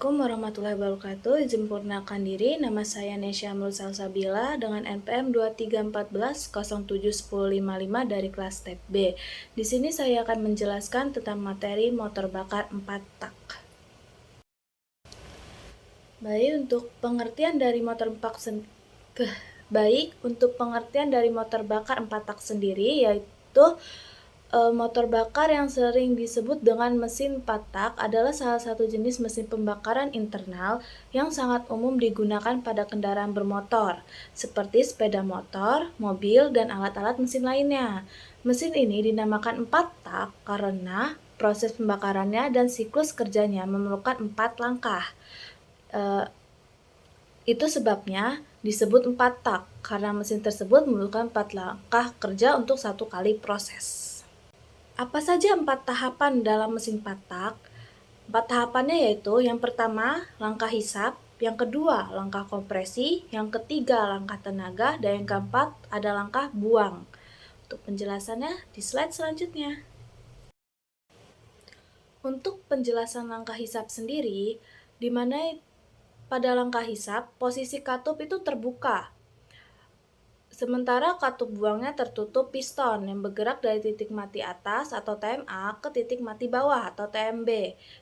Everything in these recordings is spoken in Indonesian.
Assalamualaikum warahmatullahi wabarakatuh. Izin memperkenalkan diri, nama saya Nesya Amrul Salsabila dengan NPM 2314071055 dari kelas TEP B. Di sini saya akan menjelaskan tentang materi motor bakar 4 tak. Baik, untuk pengertian dari motor bakar 4 tak sendiri yaitu motor bakar yang sering disebut dengan mesin 4 tak adalah salah satu jenis mesin pembakaran internal yang sangat umum digunakan pada kendaraan bermotor, seperti sepeda motor, mobil, dan alat-alat mesin lainnya. Mesin ini dinamakan 4 tak karena proses pembakarannya dan siklus kerjanya memerlukan 4 langkah. Itu sebabnya disebut 4 tak, karena mesin tersebut memerlukan 4 langkah kerja untuk satu kali proses. Apa saja 4 tahapan dalam mesin 4 tak? 4 tahapannya yaitu yang pertama, langkah hisap, yang kedua, langkah kompresi, yang ketiga, langkah tenaga, dan yang keempat, ada langkah buang. Untuk penjelasannya di slide selanjutnya. Untuk penjelasan langkah hisap sendiri, di mana pada langkah hisap, posisi katup itu terbuka. Sementara katup buangnya tertutup piston yang bergerak dari titik mati atas atau TMA ke titik mati bawah atau TMB.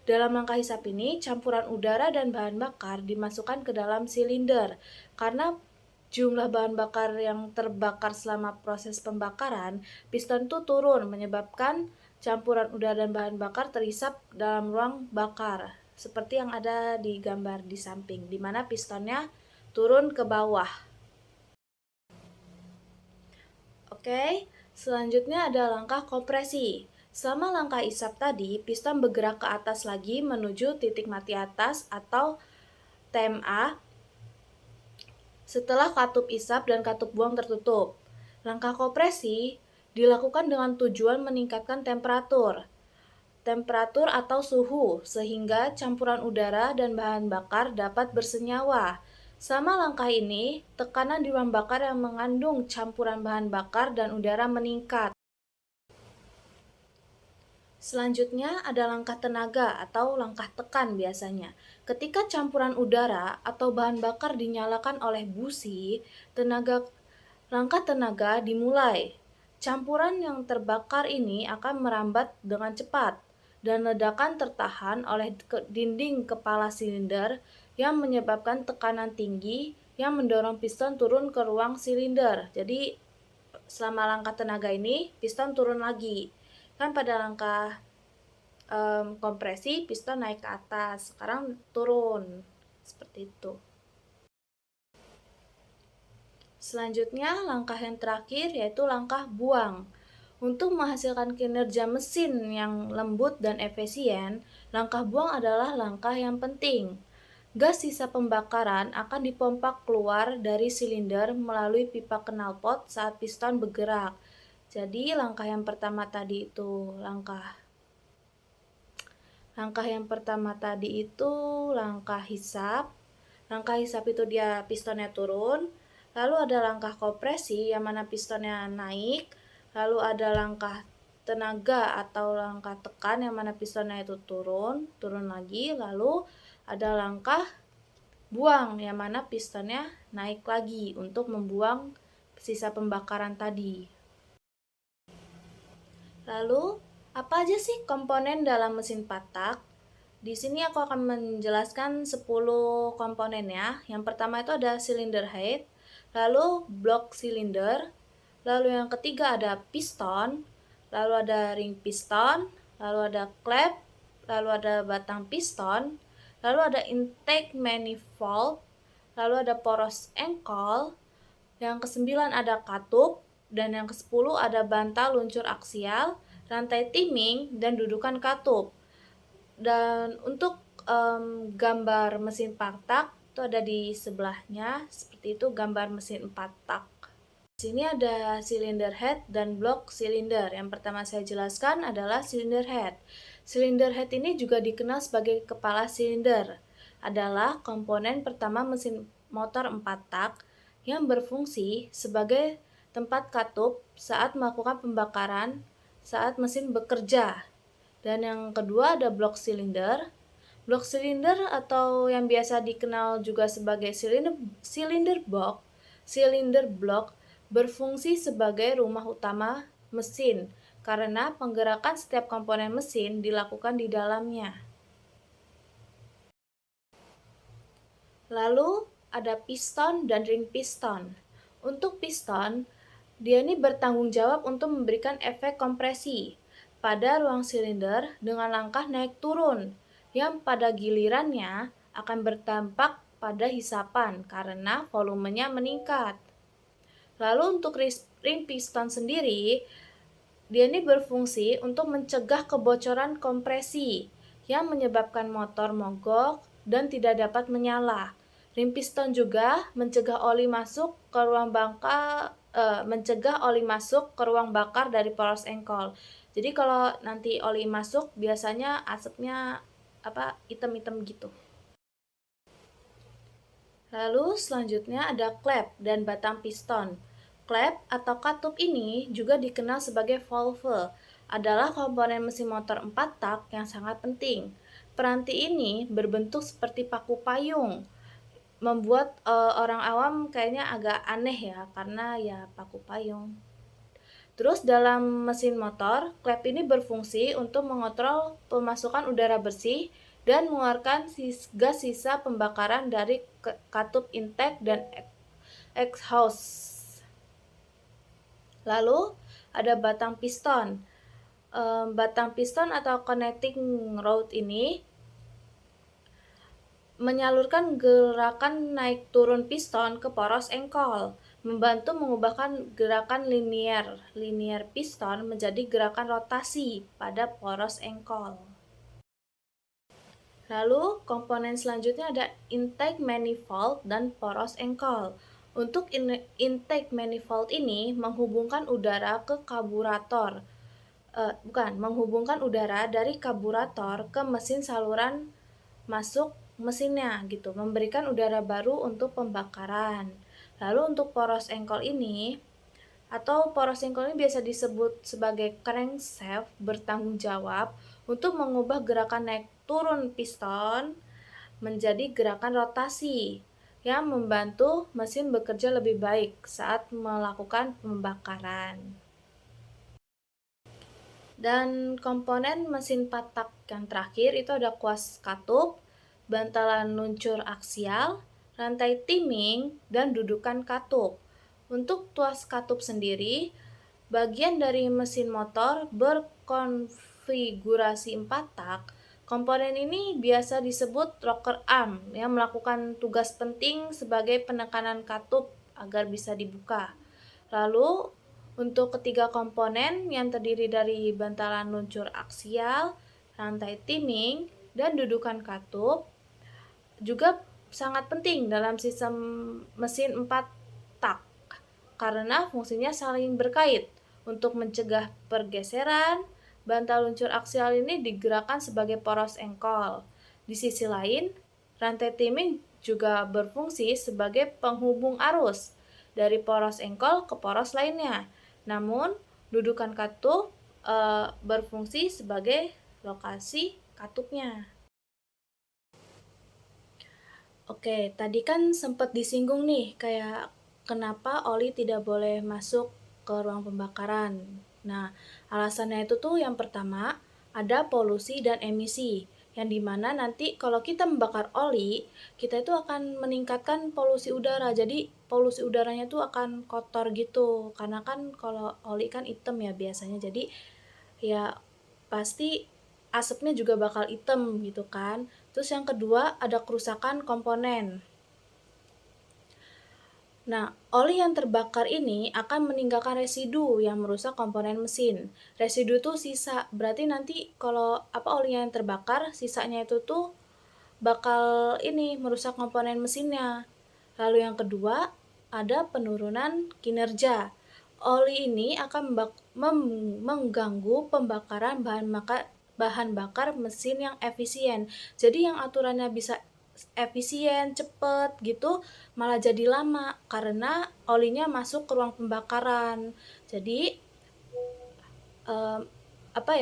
Dalam langkah hisap ini, campuran udara dan bahan bakar dimasukkan ke dalam silinder. Karena jumlah bahan bakar yang terbakar selama proses pembakaran, piston itu turun menyebabkan campuran udara dan bahan bakar terhisap dalam ruang bakar. Seperti yang ada di gambar di samping, di mana pistonnya turun ke bawah. Oke, selanjutnya ada langkah kompresi. Selama langkah isap tadi, piston bergerak ke atas lagi menuju titik mati atas atau TMA setelah katup isap dan katup buang tertutup. Langkah kompresi dilakukan dengan tujuan meningkatkan temperatur atau suhu sehingga campuran udara dan bahan bakar dapat bersenyawa. Selama langkah ini, tekanan di ruang bakar yang mengandung campuran bahan bakar dan udara meningkat. Selanjutnya ada langkah tenaga atau langkah tekan biasanya. Ketika campuran udara atau bahan bakar dinyalakan oleh busi, langkah tenaga dimulai. Campuran yang terbakar ini akan merambat dengan cepat dan ledakan tertahan oleh dinding kepala silinder yang menyebabkan tekanan tinggi yang mendorong piston turun ke ruang silinder. Jadi selama langkah tenaga ini piston turun lagi. Kan pada langkah kompresi piston naik ke atas, sekarang turun. Seperti itu. Selanjutnya, langkah yang terakhir yaitu langkah buang. Untuk menghasilkan kinerja mesin yang lembut dan efisien, langkah buang adalah langkah yang penting. Gas sisa pembakaran akan dipompa keluar dari silinder melalui pipa knalpot saat piston bergerak. Jadi, langkah yang pertama tadi itu langkah hisap. Langkah hisap itu dia pistonnya turun. Lalu ada langkah kompresi yang mana pistonnya naik. Lalu ada langkah tenaga atau langkah tekan yang mana pistonnya itu turun lagi. Lalu ada langkah buang yang mana pistonnya naik lagi untuk membuang sisa pembakaran tadi. Lalu, apa aja sih komponen dalam mesin 4 tak? Di sini aku akan menjelaskan 10 komponennya. Yang pertama itu ada cylinder head, lalu blok silinder, lalu yang ketiga ada piston, lalu ada ring piston, lalu ada klep, lalu ada batang piston, lalu ada intake manifold, lalu ada poros engkol, yang ke-9 ada katup, dan yang ke-10 ada bantal luncur aksial, rantai timing, dan dudukan katup. Dan untuk gambar mesin 4 tak itu ada di sebelahnya, seperti itu gambar mesin 4 tak. Di sini ada cylinder head dan blok silinder. Yang pertama saya jelaskan adalah cylinder head. Cylinder head ini juga dikenal sebagai kepala silinder. Adalah komponen pertama mesin motor 4 tak yang berfungsi sebagai tempat katup saat melakukan pembakaran saat mesin bekerja. Dan yang kedua ada blok silinder. Blok silinder atau yang biasa dikenal juga sebagai silinder blok berfungsi sebagai rumah utama mesin karena penggerakan setiap komponen mesin dilakukan di dalamnya. Lalu ada piston dan ring piston. Untuk piston, dia ini bertanggung jawab untuk memberikan efek kompresi pada ruang silinder dengan langkah naik turun yang pada gilirannya akan berdampak pada hisapan karena volumenya meningkat. Lalu untuk ring piston sendiri, dia ini berfungsi untuk mencegah kebocoran kompresi yang menyebabkan motor mogok dan tidak dapat menyala. Ring piston juga mencegah oli masuk ke ruang bakar dari poros engkol. Jadi kalau nanti oli masuk biasanya asapnya hitam-hitam gitu. Lalu selanjutnya ada klep dan batang piston. Klep atau katup ini juga dikenal sebagai valve, adalah komponen mesin motor 4 tak yang sangat penting. Peranti ini berbentuk seperti paku payung, membuat orang awam kayaknya agak aneh ya, karena ya paku payung. Terus dalam mesin motor, klep ini berfungsi untuk mengontrol pemasukan udara bersih dan mengeluarkan gas sisa pembakaran dari katup intake dan exhaust. Lalu ada batang piston. Batang piston atau connecting rod ini menyalurkan gerakan naik turun piston ke poros engkol, membantu mengubahkan gerakan linear piston menjadi gerakan rotasi pada poros engkol. Lalu komponen selanjutnya ada intake manifold dan poros engkol. Untuk intake manifold ini menghubungkan udara ke karburator. Menghubungkan udara dari karburator ke mesin saluran masuk mesinnya gitu, memberikan udara baru untuk pembakaran. Lalu untuk poros engkol ini biasa disebut sebagai crankshaft, bertanggung jawab untuk mengubah gerakan naik turun piston menjadi gerakan rotasi yang membantu mesin bekerja lebih baik saat melakukan pembakaran. Dan komponen mesin 4 tak yang terakhir itu ada kuas katup, bantalan luncur aksial, rantai timing, dan dudukan katup. Untuk tuas katup sendiri, bagian dari mesin motor berkonfigurasi 4 tak. Komponen ini biasa disebut rocker arm yang melakukan tugas penting sebagai penekanan katup agar bisa dibuka. Lalu untuk ketiga komponen yang terdiri dari bantalan luncur aksial, rantai timing, dan dudukan katup juga sangat penting dalam sistem mesin 4 tak karena fungsinya saling berkait. Untuk mencegah pergeseran, bantal luncur aksial ini digerakkan sebagai poros engkol. Di sisi lain, rantai timing juga berfungsi sebagai penghubung arus dari poros engkol ke poros lainnya. Namun, dudukan katup berfungsi sebagai lokasi katupnya. Oke, tadi kan sempat disinggung nih, kayak kenapa oli tidak boleh masuk ke ruang pembakaran. Nah, alasannya itu tuh yang pertama, ada polusi dan emisi. Yang dimana nanti kalau kita membakar oli, kita itu akan meningkatkan polusi udara. Jadi polusi udaranya tuh akan kotor gitu. Karena kan kalau oli kan hitam ya biasanya. Jadi ya pasti asapnya juga bakal hitam gitu kan. Terus yang kedua ada kerusakan komponen. Nah, oli yang terbakar ini akan meninggalkan residu yang merusak komponen mesin. Residu itu sisa, berarti nanti kalau oli yang terbakar, sisanya itu tuh bakal merusak komponen mesinnya. Lalu yang kedua, ada penurunan kinerja. Oli ini akan mengganggu pembakaran bahan bakar mesin yang efisien. Jadi yang aturannya bisa efisien, cepet gitu, malah jadi lama karena olinya masuk ke ruang pembakaran. Jadi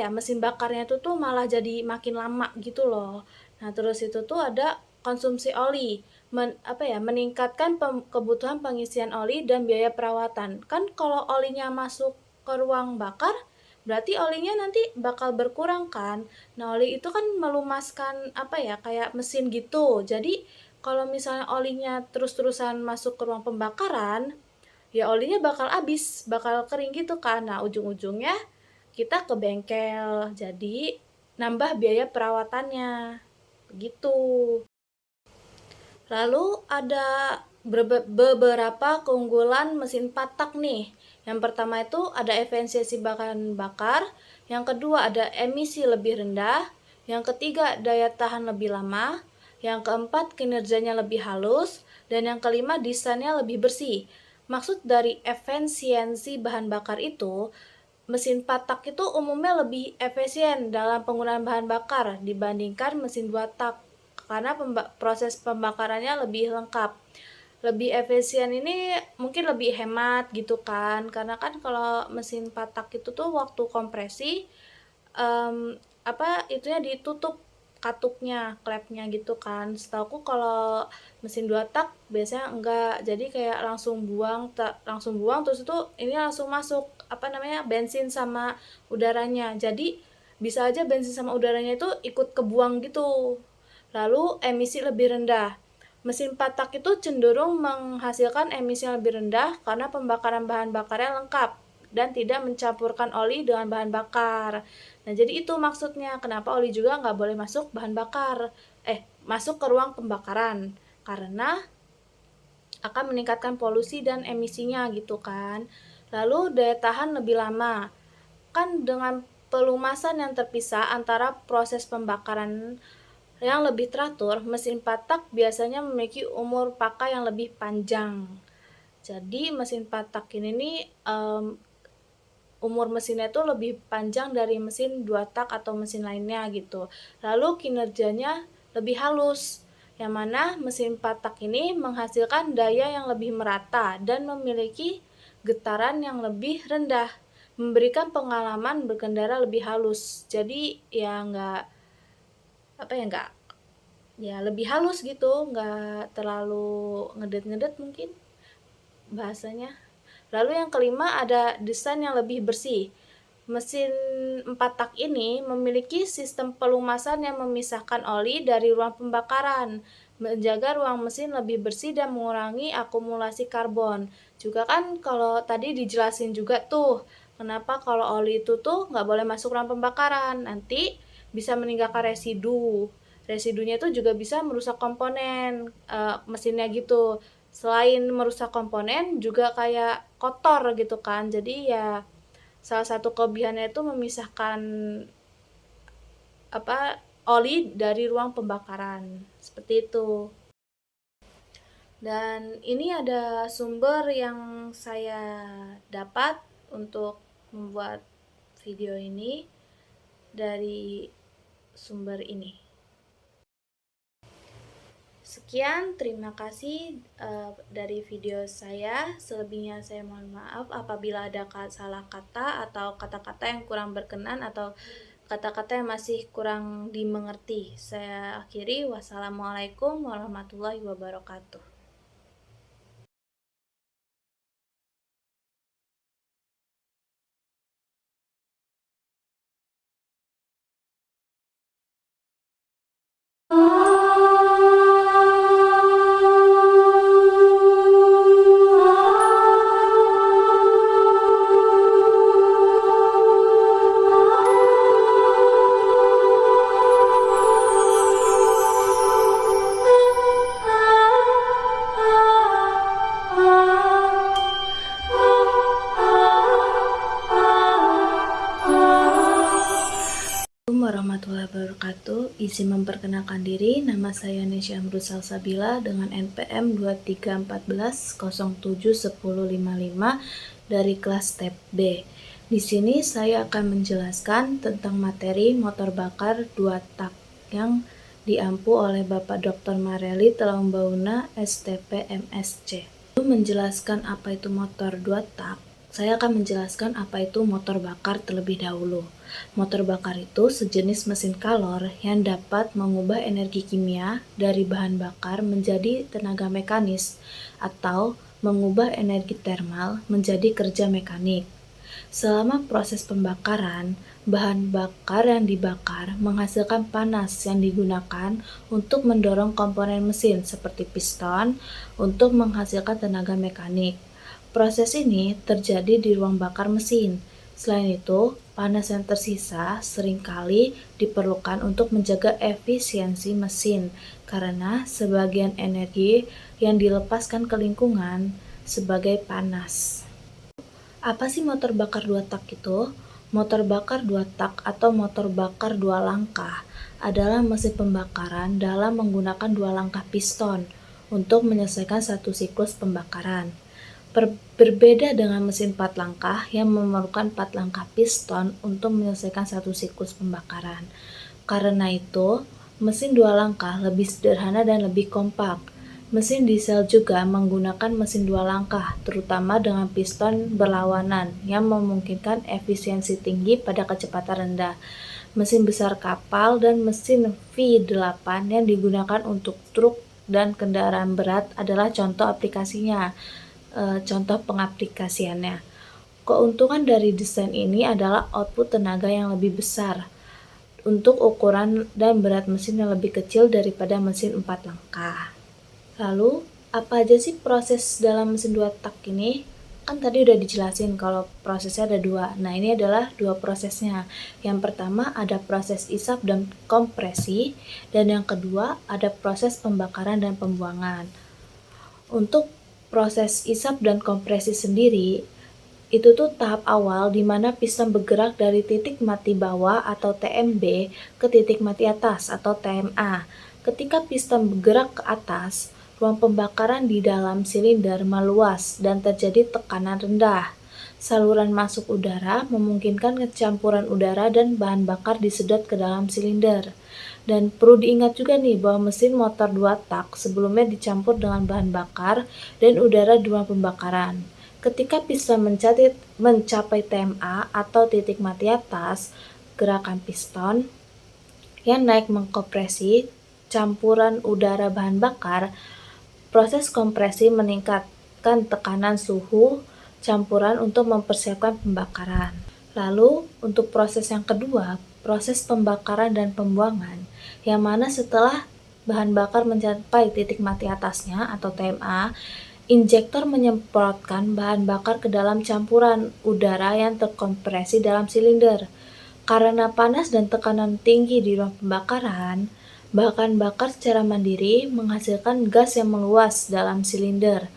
mesin bakarnya itu tuh malah jadi makin lama gitu loh. Nah, terus itu tuh ada konsumsi oli, meningkatkan kebutuhan pengisian oli dan biaya perawatan. Kan kalau olinya masuk ke ruang bakar, berarti olinya nanti bakal berkurang kan. Nah, oli itu kan melumaskan kayak mesin gitu. Jadi, kalau misalnya olinya terus-terusan masuk ke ruang pembakaran, ya olinya bakal habis, bakal kering gitu kan. Nah, ujung-ujungnya kita ke bengkel. Jadi, nambah biaya perawatannya. Begitu. Lalu ada beberapa keunggulan mesin patak nih. Yang pertama itu ada efisiensi bahan bakar, yang kedua ada emisi lebih rendah, yang ketiga daya tahan lebih lama, yang keempat kinerjanya lebih halus, dan yang kelima desainnya lebih bersih. Maksud dari efisiensi bahan bakar itu, mesin patak itu umumnya lebih efisien dalam penggunaan bahan bakar dibandingkan mesin dua tak karena proses pembakarannya lebih lengkap. Lebih efisien ini mungkin lebih hemat gitu kan, karena kan kalau mesin patak itu tuh waktu kompresi itunya ditutup katuknya, klepnya gitu kan. Setahuku kalau mesin dua tak biasanya enggak, jadi kayak langsung buang terus itu ini langsung masuk bensin sama udaranya. Jadi bisa aja bensin sama udaranya itu ikut kebuang gitu. Lalu emisi lebih rendah. Mesin patak itu cenderung menghasilkan emisi yang lebih rendah karena pembakaran bahan bakarnya lengkap dan tidak mencampurkan oli dengan bahan bakar. Nah, jadi itu maksudnya kenapa oli juga nggak boleh masuk masuk ke ruang pembakaran karena akan meningkatkan polusi dan emisinya gitu kan. Lalu daya tahan lebih lama. Kan dengan pelumasan yang terpisah antara proses pembakaran yang lebih teratur, mesin patak biasanya memiliki umur pakai yang lebih panjang. Jadi mesin patak ini nih umur mesinnya itu lebih panjang dari mesin dua tak atau mesin lainnya gitu. Lalu kinerjanya lebih halus, yang mana mesin patak ini menghasilkan daya yang lebih merata dan memiliki getaran yang lebih rendah, memberikan pengalaman berkendara lebih halus. Jadi ya nggak ya lebih halus gitu, nggak terlalu ngedet-ngedet mungkin bahasanya. Lalu yang kelima ada desain yang lebih bersih. Mesin 4 tak ini memiliki sistem pelumasan yang memisahkan oli dari ruang pembakaran, menjaga ruang mesin lebih bersih dan mengurangi akumulasi karbon. Juga kan kalau tadi dijelasin juga tuh, kenapa kalau oli itu tuh nggak boleh masuk ruang pembakaran, nanti bisa meninggalkan residu. Residunya itu juga bisa merusak komponen mesinnya gitu. Selain merusak komponen, juga kayak kotor gitu kan. Jadi ya salah satu kelebihannya itu memisahkan oli dari ruang pembakaran. Seperti itu. Dan ini ada sumber yang saya dapat untuk membuat video ini dari sumber ini. Sekian, terima kasih dari video saya. Selebihnya saya mohon maaf apabila ada salah kata atau kata-kata yang kurang berkenan atau kata-kata yang masih kurang dimengerti. Saya akhiri, wassalamualaikum warahmatullahi wabarakatuh. Warahmatullahi wabarakatuh. Izin memperkenalkan diri, nama saya Nesya Amrul Salsabila dengan NPM 2314071055 dari kelas step B. Di sini saya akan menjelaskan tentang materi motor bakar 2 tak yang diampu oleh Bapak Dr. Mareli Telombauna STP MSc. Menjelaskan apa itu motor 2 tak. Saya akan menjelaskan apa itu motor bakar terlebih dahulu. Motor bakar itu sejenis mesin kalor yang dapat mengubah energi kimia dari bahan bakar menjadi tenaga mekanis atau mengubah energi termal menjadi kerja mekanik. Selama proses pembakaran, bahan bakar yang dibakar menghasilkan panas yang digunakan untuk mendorong komponen mesin seperti piston untuk menghasilkan tenaga mekanik. Proses ini terjadi di ruang bakar mesin. Selain itu, panas yang tersisa seringkali diperlukan untuk menjaga efisiensi mesin karena sebagian energi yang dilepaskan ke lingkungan sebagai panas. Apa sih motor bakar dua tak itu? Motor bakar dua tak atau motor bakar dua langkah adalah mesin pembakaran dalam menggunakan dua langkah piston untuk menyelesaikan satu siklus pembakaran. Berbeda dengan mesin 4 langkah yang memerlukan 4 langkah piston untuk menyelesaikan satu siklus pembakaran. Karena itu, mesin 2 langkah lebih sederhana dan lebih kompak. Mesin diesel juga menggunakan mesin 2 langkah, terutama dengan piston berlawanan yang memungkinkan efisiensi tinggi pada kecepatan rendah. Mesin besar kapal dan mesin V8 yang digunakan untuk truk dan kendaraan berat adalah contoh aplikasinya. Contoh pengaplikasiannya. Keuntungan dari desain ini adalah output tenaga yang lebih besar untuk ukuran dan berat mesin yang lebih kecil daripada mesin 4 langkah. Lalu, apa aja sih proses dalam mesin 2 tak ini? Kan tadi udah dijelasin kalau prosesnya ada dua. Nah, ini adalah dua prosesnya. Yang pertama ada proses isap dan kompresi, dan yang kedua ada proses pembakaran dan pembuangan. Untuk proses isap dan kompresi sendiri, itu tuh tahap awal di mana piston bergerak dari titik mati bawah atau TMB ke titik mati atas atau TMA. Ketika piston bergerak ke atas, ruang pembakaran di dalam silinder meluas dan terjadi tekanan rendah. Saluran masuk udara memungkinkan campuran udara dan bahan bakar disedot ke dalam silinder. Dan perlu diingat juga nih bahwa mesin motor 2 tak sebelumnya dicampur dengan bahan bakar dan udara di ruang pembakaran. Ketika piston mencapai TMA atau titik mati atas, gerakan piston yang naik mengkompresi campuran udara bahan bakar, proses kompresi meningkatkan tekanan suhu campuran untuk mempersiapkan pembakaran. Lalu, untuk proses yang kedua, proses pembakaran dan pembuangan, yang mana setelah bahan bakar mencapai titik mati atasnya atau TMA, injektor menyemprotkan bahan bakar ke dalam campuran udara yang terkompresi dalam silinder. Karena panas dan tekanan tinggi di ruang pembakaran, bahan bakar secara mandiri menghasilkan gas yang meluas dalam silinder.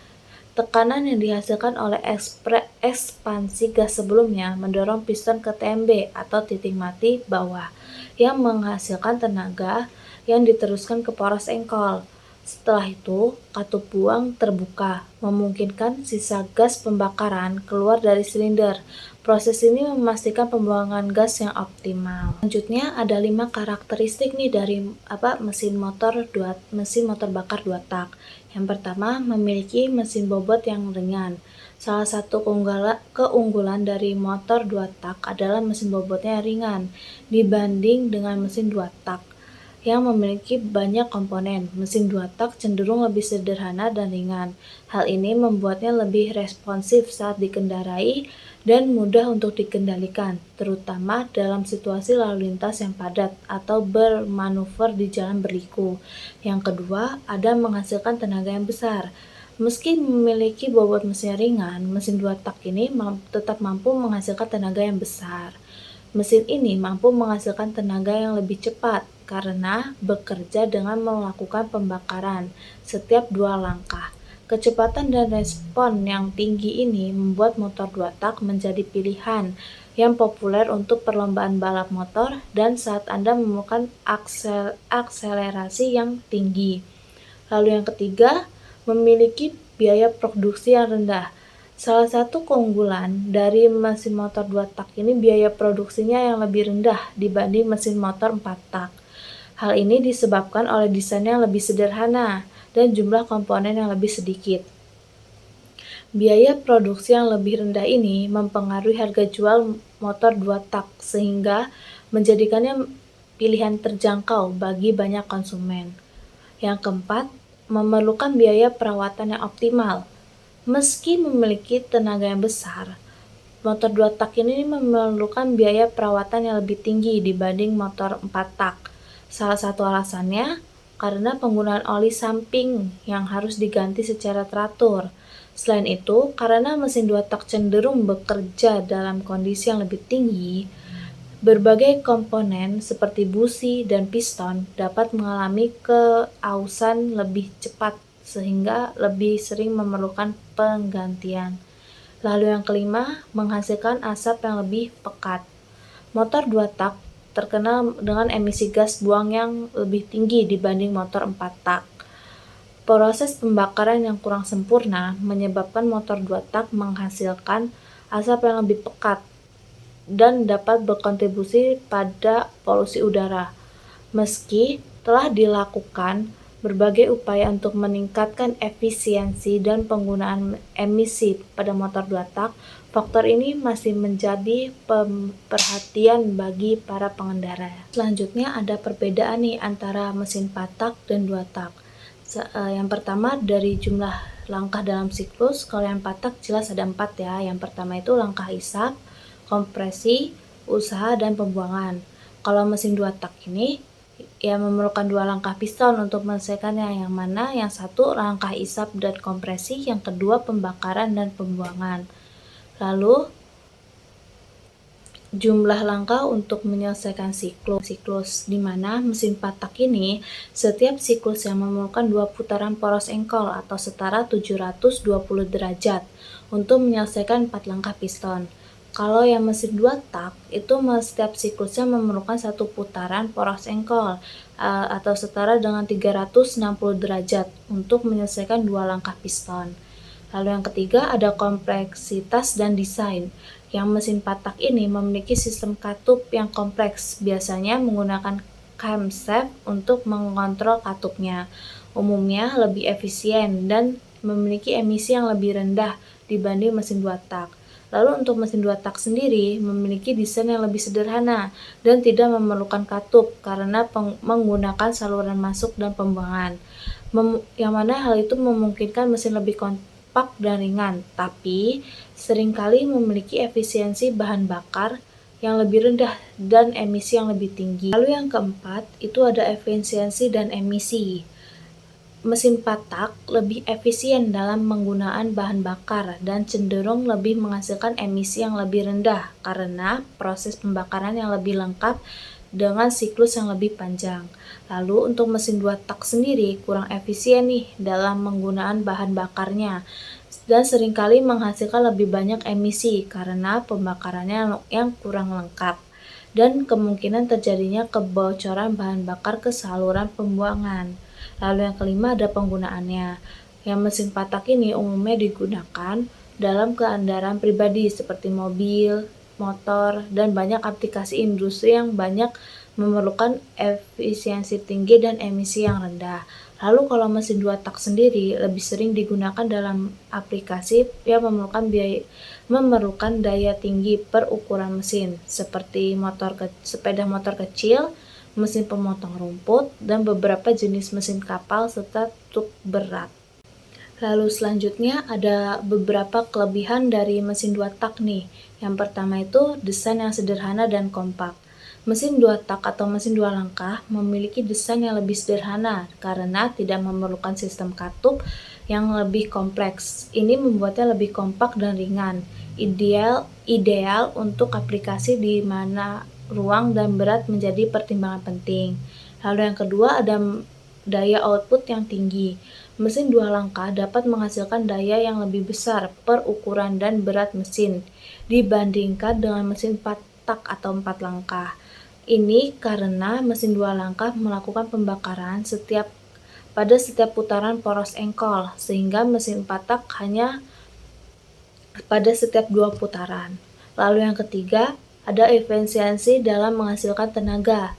Tekanan yang dihasilkan oleh ekspansi gas sebelumnya mendorong piston ke TMB atau titik mati bawah, yang menghasilkan tenaga yang diteruskan ke poros engkol. Setelah itu, katup buang terbuka, memungkinkan sisa gas pembakaran keluar dari silinder. Proses ini memastikan pembuangan gas yang optimal. Selanjutnya ada 5 karakteristik nih dari mesin motor bakar 2 tak. Yang pertama, memiliki mesin bobot yang ringan. Salah satu keunggulan dari motor 2 tak adalah mesin bobotnya yang ringan dibanding dengan mesin 2 tak yang memiliki banyak komponen. Mesin 2 tak cenderung lebih sederhana dan ringan. Hal ini membuatnya lebih responsif saat dikendarai dan mudah untuk dikendalikan, terutama dalam situasi lalu lintas yang padat atau bermanuver di jalan berliku. Yang kedua, ada menghasilkan tenaga yang besar. Meski memiliki bobot mesin ringan, mesin 2 tak ini tetap mampu menghasilkan tenaga yang besar. Mesin ini mampu menghasilkan tenaga yang lebih cepat karena bekerja dengan melakukan pembakaran setiap 2 langkah. Kecepatan dan respon yang tinggi ini membuat motor 2 tak menjadi pilihan yang populer untuk perlombaan balap motor dan saat Anda memerlukan akselerasi yang tinggi. Lalu yang ketiga, memiliki biaya produksi yang rendah. Salah satu keunggulan dari mesin motor 2 tak ini biaya produksinya yang lebih rendah dibanding mesin motor 4 tak. Hal ini disebabkan oleh desain yang lebih sederhana dan jumlah komponen yang lebih sedikit. Biaya produksi yang lebih rendah ini mempengaruhi harga jual motor 2 tak sehingga menjadikannya pilihan terjangkau bagi banyak konsumen. Yang keempat, memerlukan biaya perawatan yang optimal. Meski memiliki tenaga yang besar, motor 2 tak ini memerlukan biaya perawatan yang lebih tinggi dibanding motor 4 tak. Salah satu alasannya karena penggunaan oli samping yang harus diganti secara teratur. Selain itu, karena mesin 2 tak cenderung bekerja dalam kondisi yang lebih tinggi, berbagai komponen seperti busi dan piston dapat mengalami keausan lebih cepat sehingga lebih sering memerlukan penggantian. Lalu yang kelima, menghasilkan asap yang lebih pekat. Motor 2 tak terkenal dengan emisi gas buang yang lebih tinggi dibanding motor 4 tak. Proses pembakaran yang kurang sempurna menyebabkan motor 2 tak menghasilkan asap yang lebih pekat dan dapat berkontribusi pada polusi udara. Meski telah dilakukan berbagai upaya untuk meningkatkan efisiensi dan penggunaan emisi pada motor 2 tak, faktor ini masih menjadi perhatian bagi para pengendara. Selanjutnya ada perbedaan nih antara mesin 4 tak dan 2 tak. Yang pertama dari jumlah langkah dalam siklus. Kalau yang 4 tak jelas ada 4 ya. Yang pertama itu langkah isap, kompresi, usaha, dan pembuangan. Kalau mesin 2 tak ini ya memerlukan 2 langkah piston untuk menyelesaikannya, yang mana yang satu langkah isap dan kompresi, yang kedua pembakaran dan pembuangan. Lalu jumlah langkah untuk menyelesaikan siklus, di mana mesin 4 tak ini setiap siklus yang memerlukan 2 putaran poros engkol atau setara 720 derajat untuk menyelesaikan 4 langkah piston. Kalau yang mesin 2 tak itu setiap siklusnya memerlukan 1 putaran poros engkol atau setara dengan 360 derajat untuk menyelesaikan 2 langkah piston. Lalu yang ketiga ada kompleksitas dan desain. Yang mesin 4 tak ini memiliki sistem katup yang kompleks, biasanya menggunakan camshaft untuk mengontrol katupnya. Umumnya lebih efisien dan memiliki emisi yang lebih rendah dibanding mesin 2 tak. Lalu untuk mesin 2 tak sendiri memiliki desain yang lebih sederhana dan tidak memerlukan katup karena menggunakan saluran masuk dan pembuangan. Yang mana hal itu memungkinkan mesin lebih kompak dan ringan, tapi seringkali memiliki efisiensi bahan bakar yang lebih rendah dan emisi yang lebih tinggi. Lalu yang keempat, itu ada efisiensi dan emisi. Mesin 4 tak lebih efisien dalam penggunaan bahan bakar dan cenderung lebih menghasilkan emisi yang lebih rendah karena proses pembakaran yang lebih lengkap dengan siklus yang lebih panjang. Lalu untuk mesin 2 tak sendiri kurang efisien nih dalam penggunaan bahan bakarnya dan seringkali menghasilkan lebih banyak emisi karena pembakarannya yang kurang lengkap dan kemungkinan terjadinya kebocoran bahan bakar ke saluran pembuangan. Lalu yang kelima ada penggunaannya. Yang mesin 4 tak ini umumnya digunakan dalam kendaraan pribadi seperti mobil, motor, dan banyak aplikasi industri yang banyak memerlukan efisiensi tinggi dan emisi yang rendah. Lalu kalau mesin 2 tak sendiri lebih sering digunakan dalam aplikasi yang memerlukan daya tinggi per ukuran mesin seperti sepeda motor kecil, mesin pemotong rumput, dan beberapa jenis mesin kapal serta truk berat. Lalu selanjutnya ada beberapa kelebihan dari mesin 2 tak nih. Yang pertama itu desain yang sederhana dan kompak. Mesin 2 tak atau mesin 2 langkah memiliki desain yang lebih sederhana karena tidak memerlukan sistem katup yang lebih kompleks. Ini membuatnya lebih kompak dan ringan. Ideal untuk aplikasi di mana ruang dan berat menjadi pertimbangan penting. Lalu yang kedua ada daya output yang tinggi. Mesin 2 langkah dapat menghasilkan daya yang lebih besar per ukuran dan berat mesin dibandingkan dengan mesin 4 tak atau 4 langkah. Ini karena mesin 2 langkah melakukan pembakaran pada setiap putaran poros engkol, sehingga mesin 4 tak hanya pada setiap 2 putaran. Lalu yang ketiga, ada efisiensi dalam menghasilkan tenaga.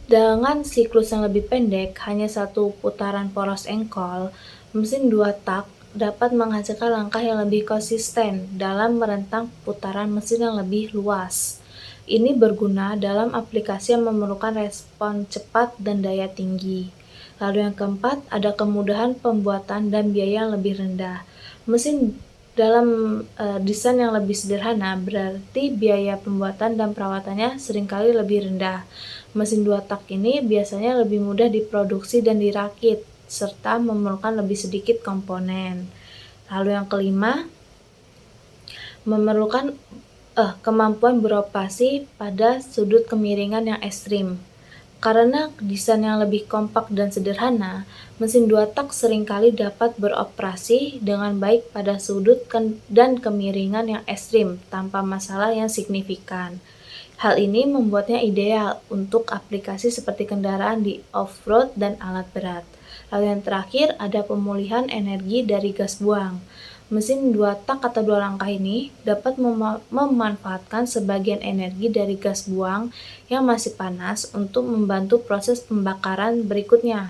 Dengan siklus yang lebih pendek, hanya 1 putaran poros engkol, mesin 2 tak dapat menghasilkan langkah yang lebih konsisten dalam merentang putaran mesin yang lebih luas. Ini berguna dalam aplikasi yang memerlukan respon cepat dan daya tinggi. Lalu yang keempat, ada kemudahan pembuatan dan biaya yang lebih rendah. Mesin dalam desain yang lebih sederhana, berarti biaya pembuatan dan perawatannya seringkali lebih rendah. Mesin 2 tak ini biasanya lebih mudah diproduksi dan dirakit, serta memerlukan lebih sedikit komponen. Lalu yang kelima, memerlukan kemampuan beroperasi pada sudut kemiringan yang ekstrim. Karena desain yang lebih kompak dan sederhana, mesin 2 tak seringkali dapat beroperasi dengan baik pada sudut dan kemiringan yang ekstrim tanpa masalah yang signifikan. Hal ini membuatnya ideal untuk aplikasi seperti kendaraan di off-road dan alat berat. Lalu yang terakhir, ada pemulihan energi dari gas buang. Mesin 2 tak atau 2 langkah ini dapat memanfaatkan sebagian energi dari gas buang yang masih panas untuk membantu proses pembakaran berikutnya.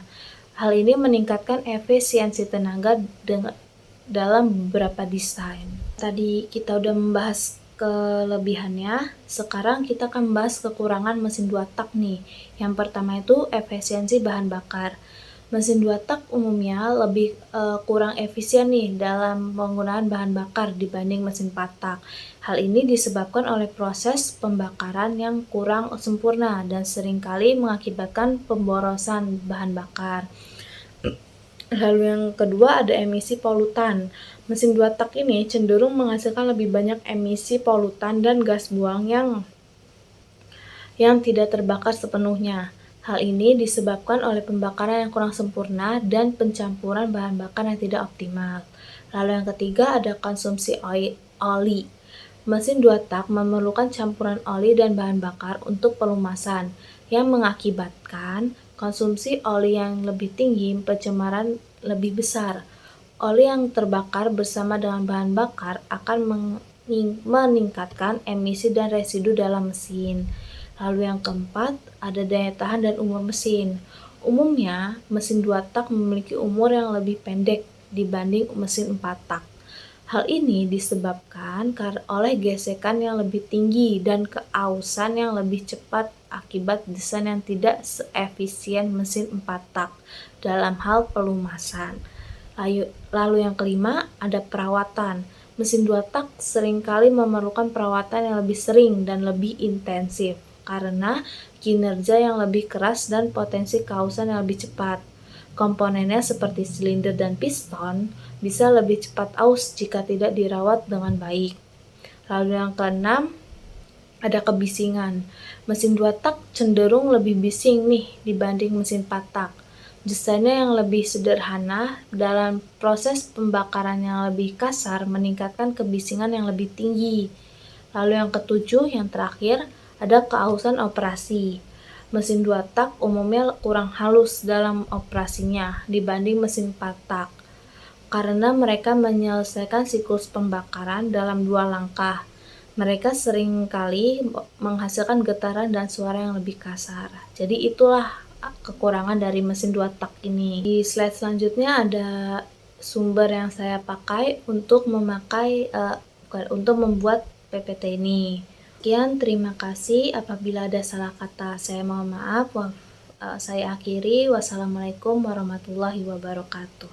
Hal ini meningkatkan efisiensi tenaga dalam beberapa desain. Tadi kita udah membahas kelebihannya, sekarang kita akan membahas kekurangan mesin 2 tak nih. Yang pertama itu efisiensi bahan bakar. Mesin 2 tak umumnya lebih kurang efisien nih dalam penggunaan bahan bakar dibanding mesin 4 tak. Hal ini disebabkan oleh proses pembakaran yang kurang sempurna dan seringkali mengakibatkan pemborosan bahan bakar. Lalu yang kedua ada emisi polutan. Mesin 2 tak ini cenderung menghasilkan lebih banyak emisi polutan dan gas buang yang tidak terbakar sepenuhnya. Hal ini disebabkan oleh pembakaran yang kurang sempurna dan pencampuran bahan bakar yang tidak optimal. Lalu yang ketiga ada konsumsi oli. Mesin 2 tak memerlukan campuran oli dan bahan bakar untuk pelumasan, yang mengakibatkan konsumsi oli yang lebih tinggi, pencemaran lebih besar. Oli yang terbakar bersama dengan bahan bakar akan meningkatkan emisi dan residu dalam mesin. Lalu yang keempat, ada daya tahan dan umur mesin. Umumnya, mesin 2 tak memiliki umur yang lebih pendek dibanding mesin 4 tak. Hal ini disebabkan oleh gesekan yang lebih tinggi dan keausan yang lebih cepat akibat desain yang tidak seefisien mesin 4 tak dalam hal pelumasan. Lalu yang kelima, ada perawatan. Mesin 2 tak seringkali memerlukan perawatan yang lebih sering dan lebih intensif karena kinerja yang lebih keras dan potensi keausan yang lebih cepat. Komponennya seperti silinder dan piston bisa lebih cepat aus jika tidak dirawat dengan baik. Lalu yang keenam, ada kebisingan. Mesin 2 tak cenderung lebih bising nih dibanding mesin 4 tak. Desainnya yang lebih sederhana dalam proses pembakaran yang lebih kasar meningkatkan kebisingan yang lebih tinggi. Lalu yang ketujuh, yang terakhir, ada keausan operasi. Mesin 2 tak umumnya kurang halus dalam operasinya dibanding mesin 4 tak karena mereka menyelesaikan siklus pembakaran dalam 2 langkah. Mereka seringkali menghasilkan getaran dan suara yang lebih kasar. Jadi itulah kekurangan dari mesin 2 tak ini. Di slide selanjutnya ada sumber yang saya pakai untuk membuat PPT ini. Sekian, terima kasih. Apabila ada salah kata, saya mohon maaf. Saya akhiri. Wassalamualaikum warahmatullahi wabarakatuh.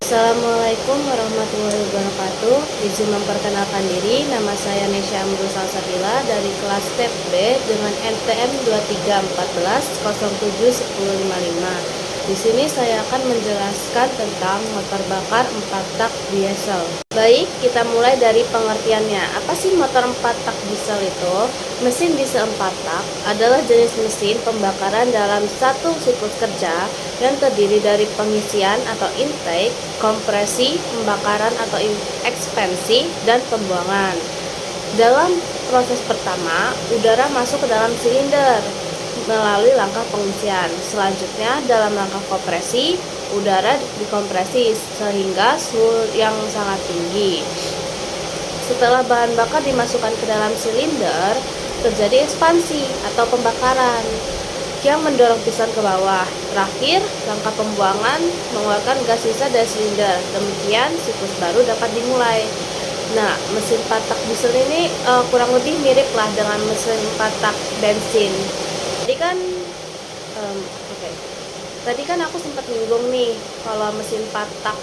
Assalamualaikum warahmatullahi wabarakatuh. Izin memperkenalkan diri, nama saya Nesya Amrul Salsabila dari kelas TEP B dengan NPM 2314 071055. Di sini saya akan menjelaskan tentang motor bakar 4 tak diesel. Baik, kita mulai dari pengertiannya. Apa sih motor 4 tak diesel itu? Mesin diesel 4 tak adalah jenis mesin pembakaran dalam satu siklus kerja yang terdiri dari pengisian atau intake, kompresi, pembakaran atau ekspansi, dan pembuangan. Dalam proses pertama, udara masuk ke dalam silinder melalui langkah pengisian. Selanjutnya, dalam langkah kompresi, udara dikompresi sehingga suhu yang sangat tinggi. Setelah bahan bakar dimasukkan ke dalam silinder, terjadi ekspansi atau pembakaran yang mendorong piston ke bawah. Terakhir, langkah pembuangan mengeluarkan gas sisa dari silinder. Demikian siklus baru dapat dimulai. Nah, mesin 4 tak diesel ini kurang lebih mirip lah dengan mesin 4 tak bensin. Tadi kan aku sempat nyinggung nih kalau mesin 4 tak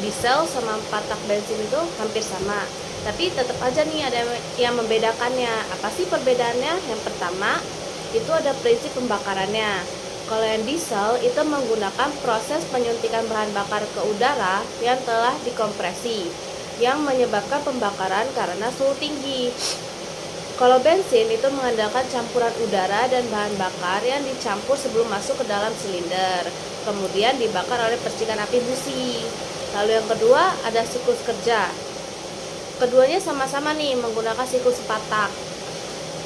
diesel sama 4 tak bensin itu hampir sama. Tapi tetap aja nih ada yang membedakannya. Apa sih perbedaannya? Yang pertama, itu ada prinsip pembakarannya. Kalau yang diesel itu menggunakan proses penyuntikan bahan bakar ke udara yang telah dikompresi, yang menyebabkan pembakaran karena suhu tinggi. Kalau bensin itu mengandalkan campuran udara dan bahan bakar yang dicampur sebelum masuk ke dalam silinder, kemudian dibakar oleh percikan api busi. Lalu yang kedua ada siklus kerja. Keduanya sama-sama nih menggunakan siklus 4 tak,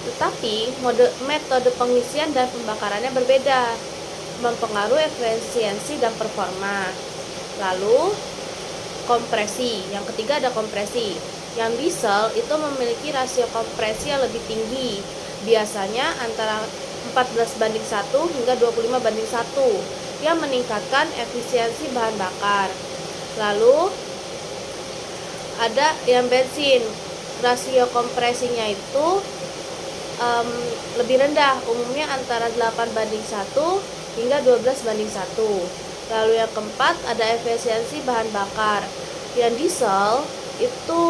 tetapi metode pengisian dan pembakarannya berbeda, mempengaruhi efisiensi dan performa. Lalu kompresi, yang ketiga ada kompresi. Yang diesel itu memiliki rasio kompresi yang lebih tinggi, biasanya antara 14:1 hingga 25:1, yang meningkatkan efisiensi bahan bakar. Lalu ada yang bensin, rasio kompresinya itu lebih rendah, umumnya antara 8:1 hingga 12:1. Lalu yang keempat ada efisiensi bahan bakar. Yang diesel itu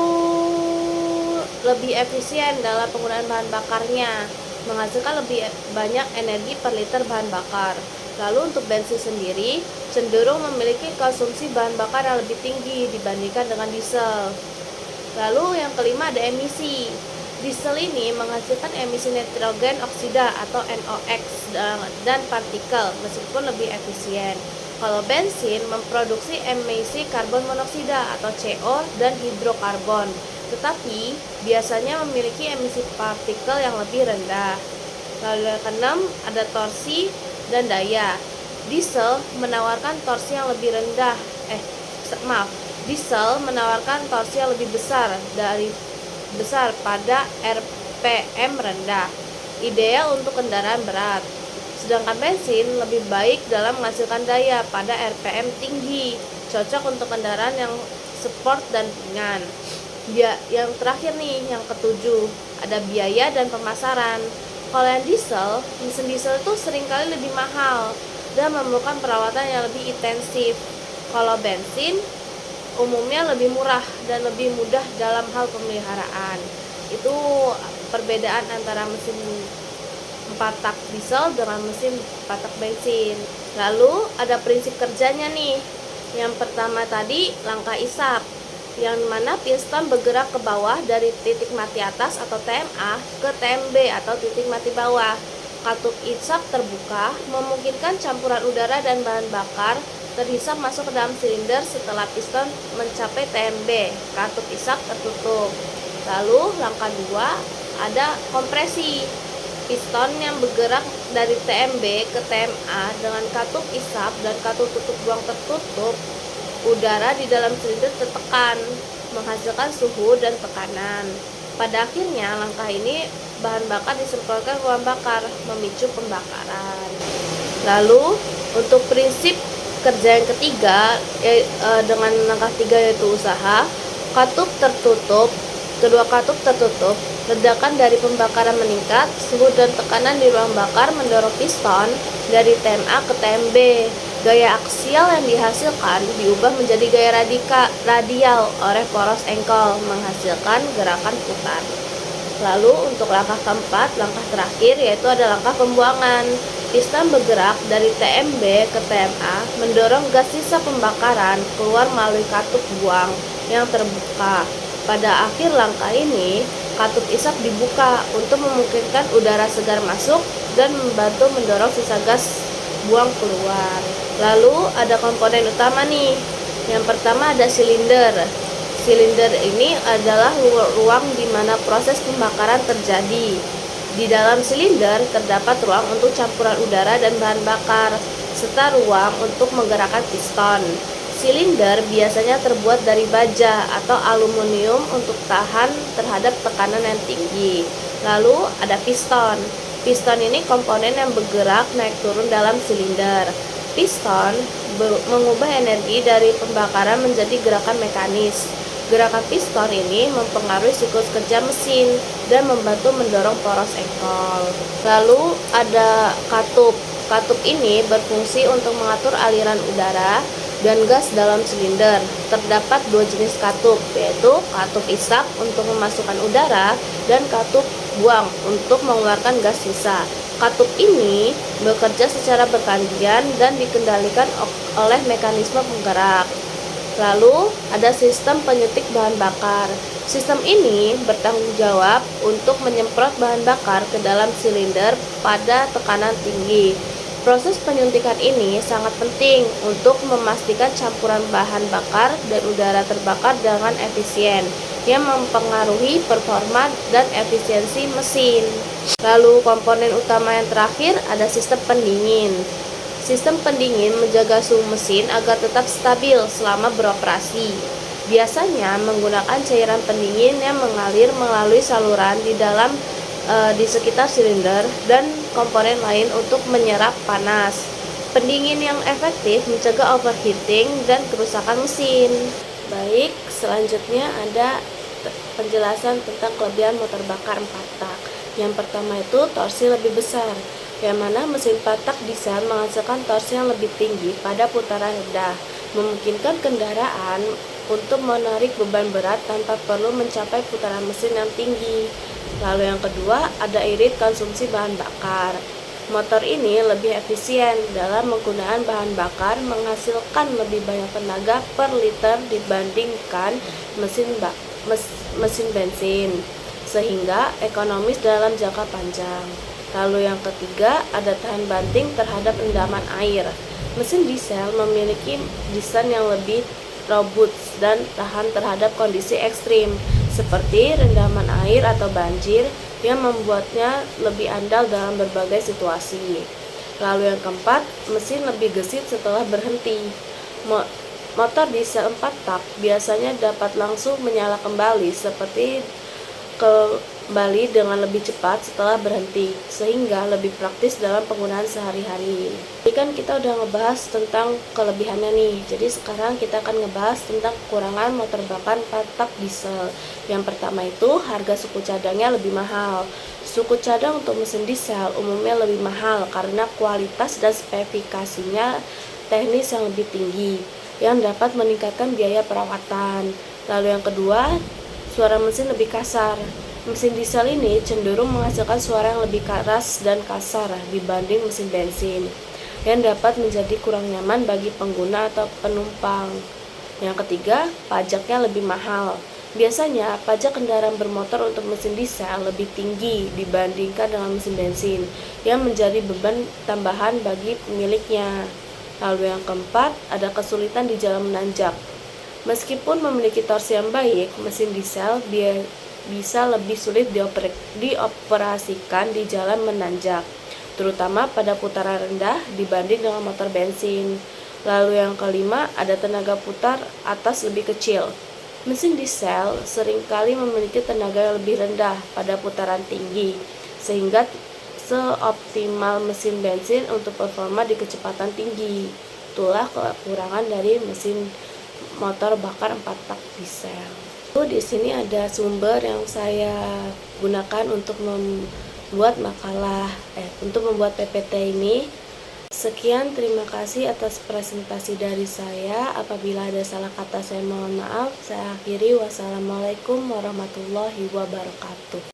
lebih efisien dalam penggunaan bahan bakarnya, menghasilkan lebih banyak energi per liter bahan bakar. Lalu untuk bensin sendiri cenderung memiliki konsumsi bahan bakar yang lebih tinggi dibandingkan dengan diesel. Lalu yang kelima ada emisi. Diesel ini menghasilkan emisi nitrogen oksida atau NOx dan partikel meskipun lebih efisien. Kalau bensin memproduksi emisi karbon monoksida atau CO dan hidrokarbon, tetapi biasanya memiliki emisi partikel yang lebih rendah. Lalu yang keenam ada torsi dan daya. Diesel menawarkan torsi yang lebih rendah. Diesel menawarkan torsi yang lebih besar pada RPM rendah, ideal untuk kendaraan berat. Sedangkan bensin lebih baik dalam menghasilkan daya pada RPM tinggi, cocok untuk kendaraan yang sport dan ringan. Yang terakhir nih, yang ketujuh, ada biaya dan pemasaran. Kalau yang diesel, mesin diesel itu seringkali lebih mahal dan memerlukan perawatan yang lebih intensif. Kalau bensin umumnya lebih murah dan lebih mudah dalam hal pemeliharaan. Itu perbedaan antara mesin 4 tak diesel dengan mesin 4 tak bensin. Lalu ada prinsip kerjanya nih. Yang pertama tadi langkah isap, yang mana piston bergerak ke bawah dari titik mati atas atau TMA ke TMB atau titik mati bawah. Katup isap terbuka memungkinkan campuran udara dan bahan bakar terhisap masuk ke dalam silinder setelah piston mencapai TMB. Katup isap tertutup. Lalu langkah 2 ada kompresi. Piston yang bergerak dari TMB ke TMA dengan katup isap dan katup tutup buang tertutup, udara di dalam silinder tertekan, menghasilkan suhu dan tekanan. Pada akhirnya, langkah ini bahan bakar disemprotkan ke ruang bakar, memicu pembakaran. Lalu, untuk prinsip kerja yang ketiga, dengan langkah 3 yaitu usaha, katup tertutup, kedua katup tertutup, ledakan dari pembakaran meningkat, suhu dan tekanan di ruang bakar mendorong piston dari TMA ke TMB. Gaya aksial yang dihasilkan diubah menjadi gaya radial oleh poros engkol, menghasilkan gerakan putar. Lalu untuk langkah keempat, langkah terakhir yaitu ada langkah pembuangan. Piston bergerak dari TMB ke TMA mendorong gas sisa pembakaran keluar melalui katup buang yang terbuka. Pada akhir langkah ini, katup isap dibuka untuk memungkinkan udara segar masuk dan membantu mendorong sisa gas buang keluar. Lalu ada komponen utama nih. Yang pertama ada silinder. Silinder ini adalah ruang di mana proses pembakaran terjadi. Di dalam silinder terdapat ruang untuk campuran udara dan bahan bakar, serta ruang untuk menggerakkan piston. Silinder biasanya terbuat dari baja atau aluminium untuk tahan terhadap tekanan yang tinggi. Lalu ada piston. Piston ini komponen yang bergerak naik turun dalam silinder. Piston mengubah energi dari pembakaran menjadi gerakan mekanis. Gerakan piston ini mempengaruhi siklus kerja mesin dan membantu mendorong poros engkol. Lalu ada katup. Katup ini berfungsi untuk mengatur aliran udara dan gas dalam silinder. Terdapat dua jenis katup, yaitu katup isap untuk memasukkan udara dan katup buang untuk mengeluarkan gas sisa. Katup ini bekerja secara bergantian dan dikendalikan oleh mekanisme penggerak. Lalu ada sistem penyuntik bahan bakar. Sistem ini bertanggung jawab untuk menyemprot bahan bakar ke dalam silinder pada tekanan tinggi. Proses penyuntikan ini sangat penting untuk memastikan campuran bahan bakar dan udara terbakar dengan efisien, yang mempengaruhi performa dan efisiensi mesin. Lalu komponen utama yang terakhir ada sistem pendingin. Sistem pendingin menjaga suhu mesin agar tetap stabil selama beroperasi. Biasanya menggunakan cairan pendingin yang mengalir melalui saluran di sekitar silinder dan komponen lain untuk menyerap panas. Pendingin yang efektif mencegah overheating dan kerusakan mesin. Baik, selanjutnya ada penjelasan tentang kelebihan motor bakar 4 tak. Yang pertama itu torsi lebih besar, yang mana mesin 4 tak diesel menghasilkan torsi yang lebih tinggi pada putaran rendah, memungkinkan kendaraan untuk menarik beban berat tanpa perlu mencapai putaran mesin yang tinggi. Lalu yang kedua, ada irit konsumsi bahan bakar. Motor ini lebih efisien dalam menggunakan bahan bakar, menghasilkan lebih banyak tenaga per liter dibandingkan mesin bensin, sehingga ekonomis dalam jangka panjang. Lalu yang ketiga, ada tahan banting terhadap rendaman air. Mesin diesel memiliki desain yang lebih robust dan tahan terhadap kondisi ekstrim seperti rendaman air atau banjir, yang membuatnya lebih andal dalam berbagai situasi. Lalu yang keempat, mesin lebih gesit setelah berhenti. Motor diesel 4 tak biasanya dapat langsung menyala kembali dengan lebih cepat setelah berhenti, sehingga lebih praktis dalam penggunaan sehari-hari. Jadi kan kita udah ngebahas tentang kelebihannya nih, jadi sekarang kita akan ngebahas tentang kekurangan motor bakar 4 tak diesel. Yang pertama itu harga suku cadangnya lebih mahal. Suku cadang untuk mesin diesel umumnya lebih mahal karena kualitas dan spesifikasinya teknis yang lebih tinggi, yang dapat meningkatkan biaya perawatan. Lalu yang kedua, suara mesin lebih kasar. Mesin diesel ini cenderung menghasilkan suara yang lebih keras dan kasar dibanding mesin bensin, yang dapat menjadi kurang nyaman bagi pengguna atau penumpang. Yang ketiga, pajaknya lebih mahal. Biasanya, pajak kendaraan bermotor untuk mesin diesel lebih tinggi dibandingkan dengan mesin bensin, yang menjadi beban tambahan bagi pemiliknya. Lalu yang keempat, ada kesulitan di jalan menanjak. Meskipun memiliki torsi yang baik, mesin diesel bisa lebih sulit dioperasikan di jalan menanjak, terutama pada putaran rendah dibanding dengan motor bensin. Lalu yang kelima, ada tenaga putar atas lebih kecil. Mesin diesel seringkali memiliki tenaga yang lebih rendah pada putaran tinggi, sehingga seoptimal mesin bensin untuk performa di kecepatan tinggi. Itulah kekurangan dari mesin motor bakar 4 tak diesel. Di sini ada sumber yang saya gunakan untuk membuat untuk membuat PPT ini. Sekian, terima kasih atas presentasi dari saya. Apabila ada salah kata, saya mohon maaf. Saya akhiri. Wassalamualaikum warahmatullahi wabarakatuh.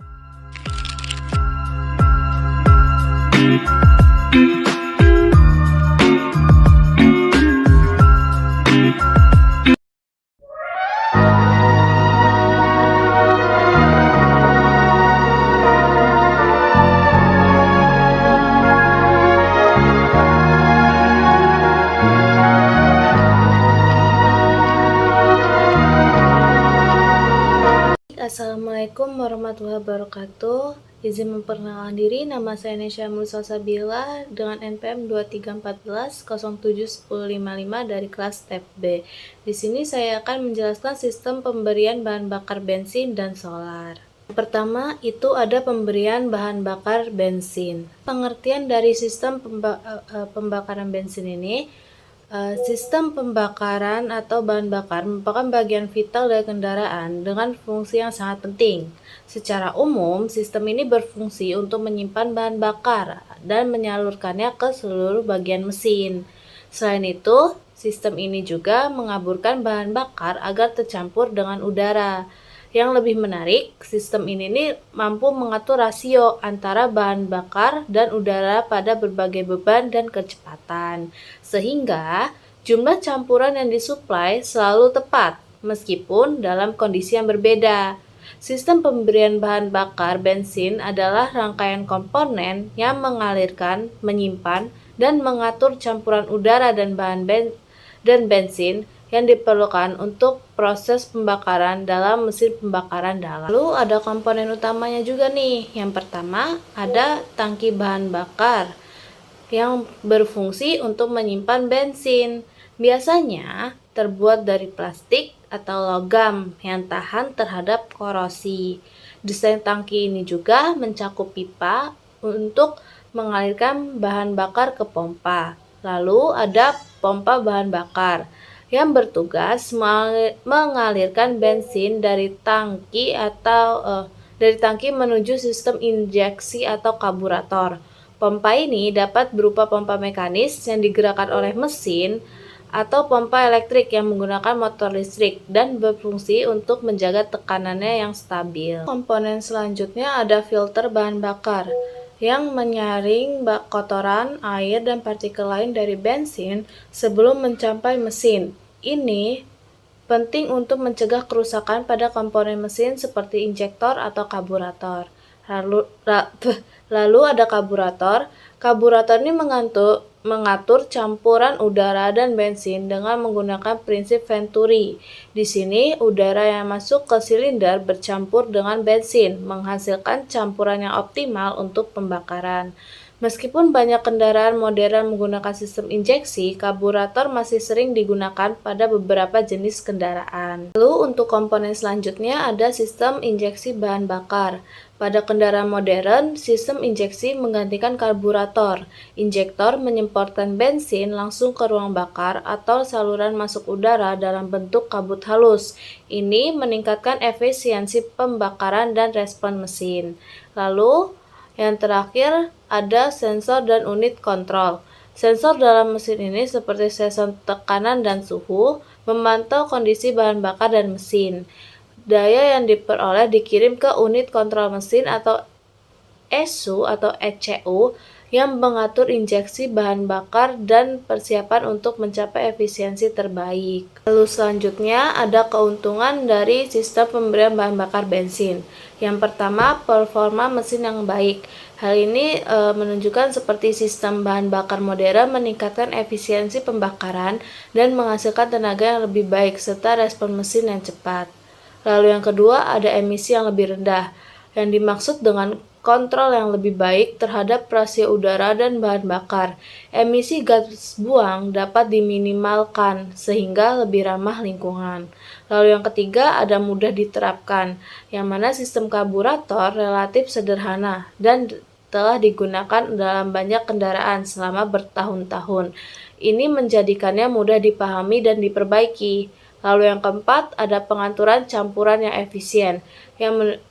wabarakatuh. Izin memperkenalkan diri, nama saya Nesya Mulsalsabila dengan NPM 2314071055 dari kelas TEP B. Di sini saya akan menjelaskan sistem pemberian bahan bakar bensin dan solar. Pertama, itu ada pemberian bahan bakar bensin. Pengertian dari sistem pembakaran bensin ini, sistem pembakaran atau bahan bakar merupakan bagian vital dari kendaraan dengan fungsi yang sangat penting. Secara umum, sistem ini berfungsi untuk menyimpan bahan bakar dan menyalurkannya ke seluruh bagian mesin. Selain itu, sistem ini juga mengaburkan bahan bakar agar tercampur dengan udara. Yang lebih menarik, sistem ini mampu mengatur rasio antara bahan bakar dan udara pada berbagai beban dan kecepatan, sehingga jumlah campuran yang disuplai selalu tepat, meskipun dalam kondisi yang berbeda. Sistem pemberian bahan bakar bensin adalah rangkaian komponen yang mengalirkan, menyimpan, dan mengatur campuran udara dan bensin yang diperlukan untuk proses pembakaran dalam mesin pembakaran dalam. Lalu ada komponen utamanya juga nih. Yang pertama ada tangki bahan bakar yang berfungsi untuk menyimpan bensin. Biasanya terbuat dari plastik atau logam yang tahan terhadap korosi. Desain tangki ini juga mencakup pipa untuk mengalirkan bahan bakar ke pompa. Lalu ada pompa bahan bakar yang bertugas mengalirkan bensin dari tangki menuju sistem injeksi atau karburator. Pompa ini dapat berupa pompa mekanis yang digerakkan oleh mesin atau pompa elektrik yang menggunakan motor listrik dan berfungsi untuk menjaga tekanannya yang stabil. Komponen selanjutnya ada filter bahan bakar yang menyaring kotoran, air, dan partikel lain dari bensin sebelum mencapai mesin. Ini penting untuk mencegah kerusakan pada komponen mesin seperti injektor atau karburator. Lalu ada karburator. Karburator ini mengatur campuran udara dan bensin dengan menggunakan prinsip Venturi. Di sini, udara yang masuk ke silinder bercampur dengan bensin, menghasilkan campuran yang optimal untuk pembakaran. Meskipun banyak kendaraan modern menggunakan sistem injeksi, karburator masih sering digunakan pada beberapa jenis kendaraan. Lalu untuk komponen selanjutnya ada sistem injeksi bahan bakar. Pada kendaraan modern, sistem injeksi menggantikan karburator. Injektor menyemprotkan bensin langsung ke ruang bakar atau saluran masuk udara dalam bentuk kabut halus. Ini meningkatkan efisiensi pembakaran dan respon mesin. Lalu yang terakhir ada sensor dan unit kontrol. Sensor dalam mesin ini seperti sensor tekanan dan suhu memantau kondisi bahan bakar dan mesin. Daya yang diperoleh dikirim ke unit kontrol mesin atau ECU atau ECU yang mengatur injeksi bahan bakar dan persiapan untuk mencapai efisiensi terbaik. Lalu selanjutnya ada keuntungan dari sistem pemberian bahan bakar bensin. Yang pertama, performa mesin yang baik. Hal ini menunjukkan seperti sistem bahan bakar modern meningkatkan efisiensi pembakaran dan menghasilkan tenaga yang lebih baik serta respon mesin yang cepat. Lalu yang kedua ada emisi yang lebih rendah. Yang dimaksud dengan kontrol yang lebih baik terhadap rasio udara dan bahan bakar. Emisi gas buang dapat diminimalkan sehingga lebih ramah lingkungan. Lalu yang ketiga ada mudah diterapkan, yang mana sistem karburator relatif sederhana dan telah digunakan dalam banyak kendaraan selama bertahun-tahun. Ini menjadikannya mudah dipahami dan diperbaiki. Lalu yang keempat ada pengaturan campuran yang efisien, yang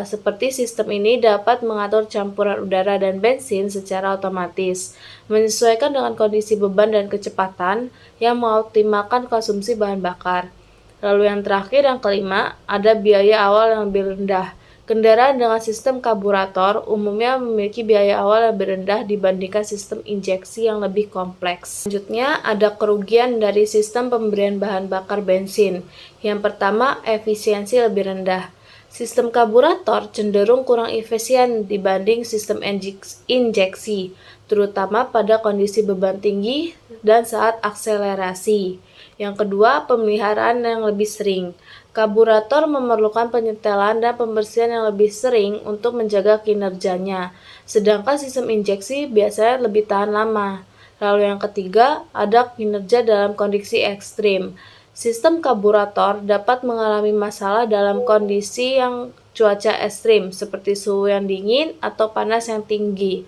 seperti sistem ini dapat mengatur campuran udara dan bensin secara otomatis, menyesuaikan dengan kondisi beban dan kecepatan yang mengoptimalkan konsumsi bahan bakar. Lalu yang terakhir, yang kelima, ada biaya awal yang lebih rendah. Kendaraan dengan sistem karburator umumnya memiliki biaya awal yang lebih rendah dibandingkan sistem injeksi yang lebih kompleks. Selanjutnya, ada kerugian dari sistem pemberian bahan bakar bensin. Yang pertama, efisiensi lebih rendah. Sistem karburator cenderung kurang efisien dibanding sistem injeksi, terutama pada kondisi beban tinggi dan saat akselerasi. Yang kedua, pemeliharaan yang lebih sering. Karburator memerlukan penyetelan dan pembersihan yang lebih sering untuk menjaga kinerjanya, sedangkan sistem injeksi biasanya lebih tahan lama. Lalu yang ketiga, ada kinerja dalam kondisi ekstrim. Sistem karburator dapat mengalami masalah dalam kondisi yang cuaca ekstrim, seperti suhu yang dingin atau panas yang tinggi,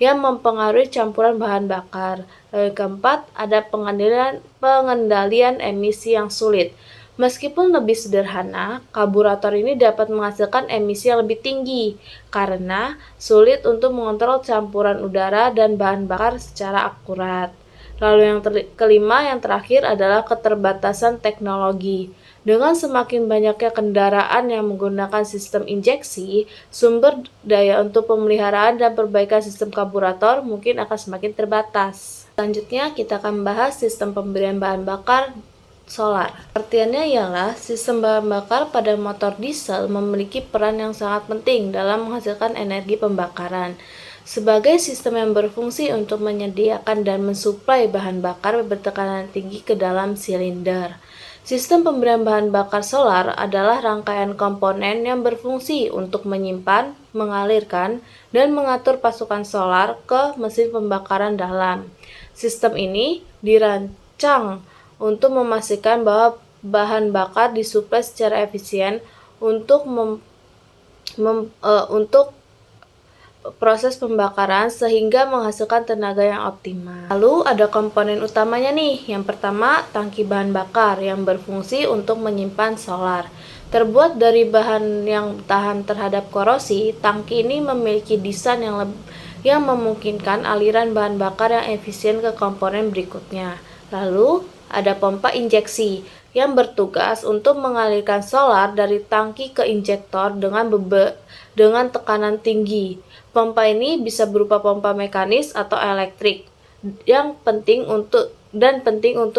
yang mempengaruhi campuran bahan bakar. Lalu yang keempat, ada pengendalian emisi yang sulit. Meskipun lebih sederhana, karburator ini dapat menghasilkan emisi yang lebih tinggi karena sulit untuk mengontrol campuran udara dan bahan bakar secara akurat. Lalu yang kelima, yang terakhir adalah keterbatasan teknologi. Dengan semakin banyaknya kendaraan yang menggunakan sistem injeksi, sumber daya untuk pemeliharaan dan perbaikan sistem karburator mungkin akan semakin terbatas. Selanjutnya, kita akan membahas sistem pemberian bahan bakar solar. Artiannya ialah sistem bahan bakar pada motor diesel memiliki peran yang sangat penting dalam menghasilkan energi pembakaran. Sebagai sistem yang berfungsi untuk menyediakan dan mensuplai bahan bakar bertekanan tinggi ke dalam silinder. Sistem pemberian bahan bakar solar adalah rangkaian komponen yang berfungsi untuk menyimpan, mengalirkan, dan mengatur pasokan solar ke mesin pembakaran dalam. Sistem ini dirancang untuk memastikan bahwa bahan bakar disuplai secara efisien untuk proses pembakaran sehingga menghasilkan tenaga yang optimal. Lalu ada komponen utamanya nih. Yang pertama, tangki bahan bakar yang berfungsi untuk menyimpan solar. Terbuat dari bahan yang tahan terhadap korosi, tangki ini memiliki desain yang memungkinkan aliran bahan bakar yang efisien ke komponen berikutnya. Lalu ada pompa injeksi yang bertugas untuk mengalirkan solar dari tangki ke injektor dengan tekanan tinggi. Pompa ini bisa berupa pompa mekanis atau elektrik yang penting untuk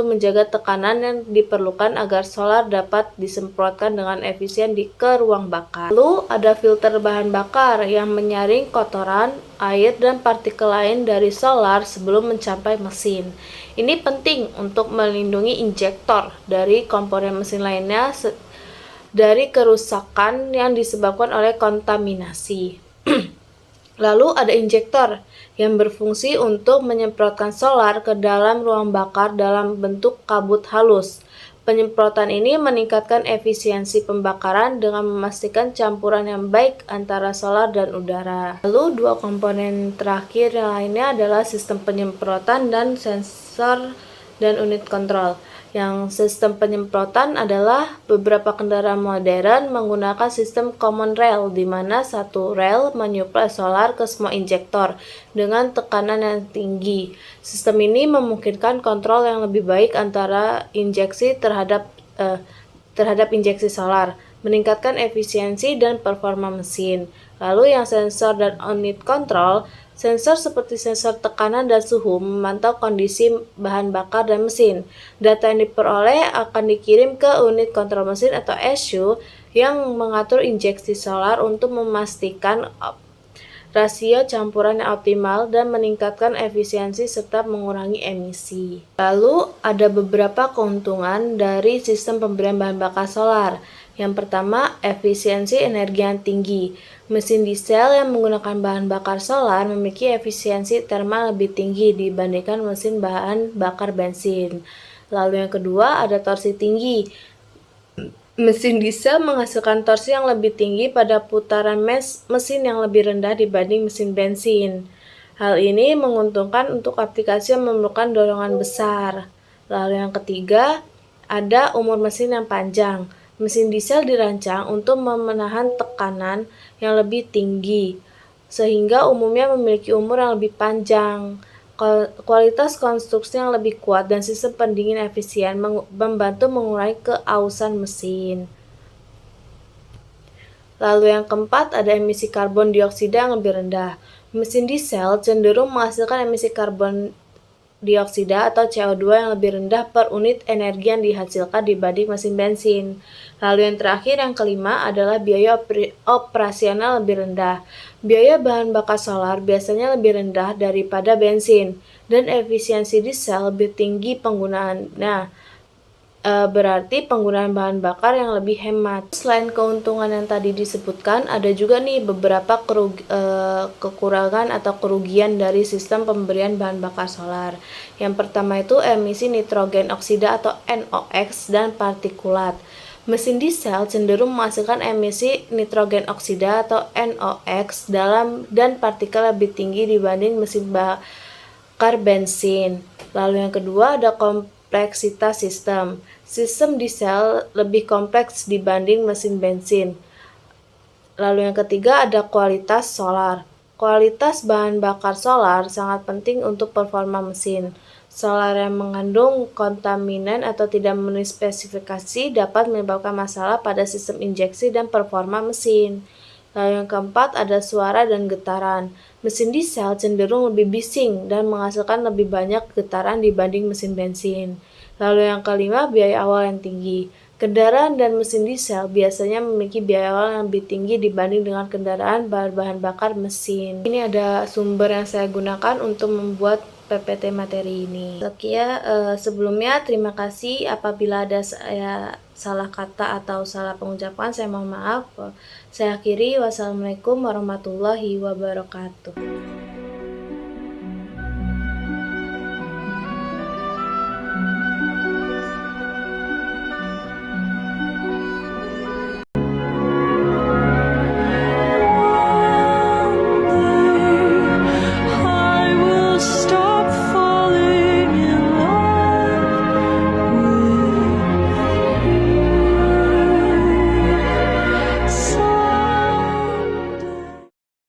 menjaga tekanan yang diperlukan agar solar dapat disemprotkan dengan efisien ke ruang bakar. Lalu ada filter bahan bakar yang menyaring kotoran, air, dan partikel lain dari solar sebelum mencapai mesin. Ini penting untuk melindungi injektor dari komponen mesin lainnya dari kerusakan yang disebabkan oleh kontaminasi. Lalu ada injektor yang berfungsi untuk menyemprotkan solar ke dalam ruang bakar dalam bentuk kabut halus. Penyemprotan ini meningkatkan efisiensi pembakaran dengan memastikan campuran yang baik antara solar dan udara. Lalu dua komponen terakhir yang lainnya adalah sistem penyemprotan dan sensor dan unit kontrol. Yang sistem penyemprotan adalah beberapa kendaraan modern menggunakan sistem common rail, di mana satu rel menyuplai solar ke semua injektor dengan tekanan yang tinggi. Sistem ini memungkinkan kontrol yang lebih baik antara injeksi terhadap injeksi solar, meningkatkan efisiensi dan performa mesin. Lalu yang sensor dan unit kontrol, sensor seperti sensor tekanan dan suhu memantau kondisi bahan bakar dan mesin. Data yang diperoleh akan dikirim ke unit kontrol mesin atau ECU yang mengatur injeksi solar untuk memastikan rasio campuran yang optimal dan meningkatkan efisiensi serta mengurangi emisi. Lalu ada beberapa keuntungan dari sistem pemberian bahan bakar solar. Yang pertama, efisiensi energi yang tinggi. Mesin diesel yang menggunakan bahan bakar solar memiliki efisiensi termal lebih tinggi dibandingkan mesin bahan bakar bensin. Lalu yang kedua, ada torsi tinggi. Mesin diesel menghasilkan torsi yang lebih tinggi pada putaran mesin yang lebih rendah dibanding mesin bensin. Hal ini menguntungkan untuk aplikasi yang memerlukan dorongan besar. Lalu yang ketiga, ada umur mesin yang panjang. Mesin diesel dirancang untuk menahan tekanan yang lebih tinggi, sehingga umumnya memiliki umur yang lebih panjang. Kualitas konstruksi yang lebih kuat dan sistem pendingin efisien membantu mengurangi keausan mesin. Lalu yang keempat, ada emisi karbon dioksida yang lebih rendah. Mesin diesel cenderung menghasilkan emisi karbon dioksida atau CO2 yang lebih rendah per unit energi yang dihasilkan dibanding mesin bensin. Lalu yang terakhir, yang kelima, adalah biaya operasional lebih rendah. Biaya bahan bakar solar biasanya lebih rendah daripada bensin, dan efisiensi diesel lebih tinggi penggunaannya. Berarti penggunaan bahan bakar yang lebih hemat. Selain keuntungan yang tadi disebutkan, ada juga nih beberapa kekurangan atau kerugian dari sistem pemberian bahan bakar solar. Yang pertama itu emisi nitrogen oksida atau NOx dan partikulat. Mesin diesel cenderung menghasilkan emisi nitrogen oksida atau NOx dan partikel lebih tinggi dibanding mesin bakar bensin. Lalu yang kedua ada kompleksitas sistem. Sistem diesel lebih kompleks dibanding mesin bensin. Lalu yang ketiga ada kualitas solar. Kualitas bahan bakar solar sangat penting untuk performa mesin. Solar yang mengandung kontaminan atau tidak memenuhi spesifikasi dapat menyebabkan masalah pada sistem injeksi dan performa mesin. Lalu yang keempat ada suara dan getaran. Mesin diesel cenderung lebih bising dan menghasilkan lebih banyak getaran dibanding mesin bensin. Lalu yang kelima, biaya awal yang tinggi. Kendaraan dan mesin diesel biasanya memiliki biaya awal yang lebih tinggi dibanding dengan kendaraan berbahan bakar mesin. Ini ada sumber yang saya gunakan untuk membuat PPT materi ini. Sekian sebelumnya, terima kasih apabila ada saya salah kata atau salah pengucapan, saya mohon maaf. Saya akhiri, wassalamualaikum warahmatullahi wabarakatuh. I will stop falling in love with you someday.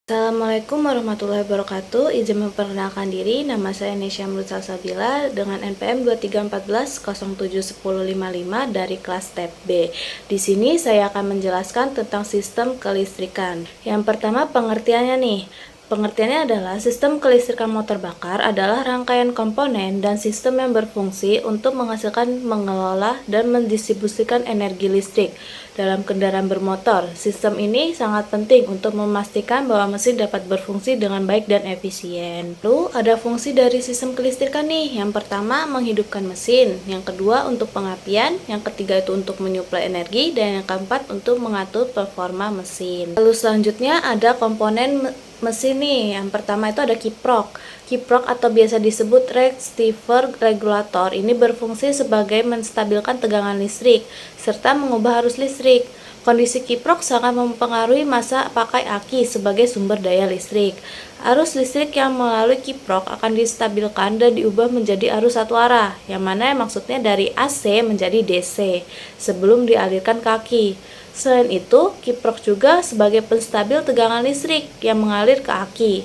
Assalamualaikum warahmatullahi wabarakatuh. Izin memperkenalkan diri, nama saya Nesya Mlut Salsabila dengan NPM 2314071055 dari kelas Tab B. Di sini saya akan menjelaskan tentang sistem kelistrikan. Yang pertama pengertiannya nih. Pengertiannya adalah sistem kelistrikan motor bakar adalah rangkaian komponen dan sistem yang berfungsi untuk menghasilkan, mengelola, dan mendistribusikan energi listrik dalam kendaraan bermotor. Sistem ini sangat penting untuk memastikan bahwa mesin dapat berfungsi dengan baik dan efisien. Lalu ada fungsi dari sistem kelistrikan nih. Yang pertama menghidupkan mesin, yang kedua untuk pengapian, yang ketiga itu untuk menyuplai energi, dan yang keempat untuk mengatur performa mesin. Lalu selanjutnya ada komponen mesin nih. Yang pertama itu ada kiprok. Kiprok atau biasa disebut rectifier regulator ini berfungsi sebagai menstabilkan tegangan listrik serta mengubah arus listrik. Kondisi kiprok sangat mempengaruhi masa pakai aki sebagai sumber daya listrik. Arus listrik yang melalui kiprok akan distabilkan dan diubah menjadi arus satu arah, yang mana maksudnya dari AC menjadi DC sebelum dialirkan ke aki. Selain itu, kiprok juga sebagai penstabil tegangan listrik yang mengalir ke aki.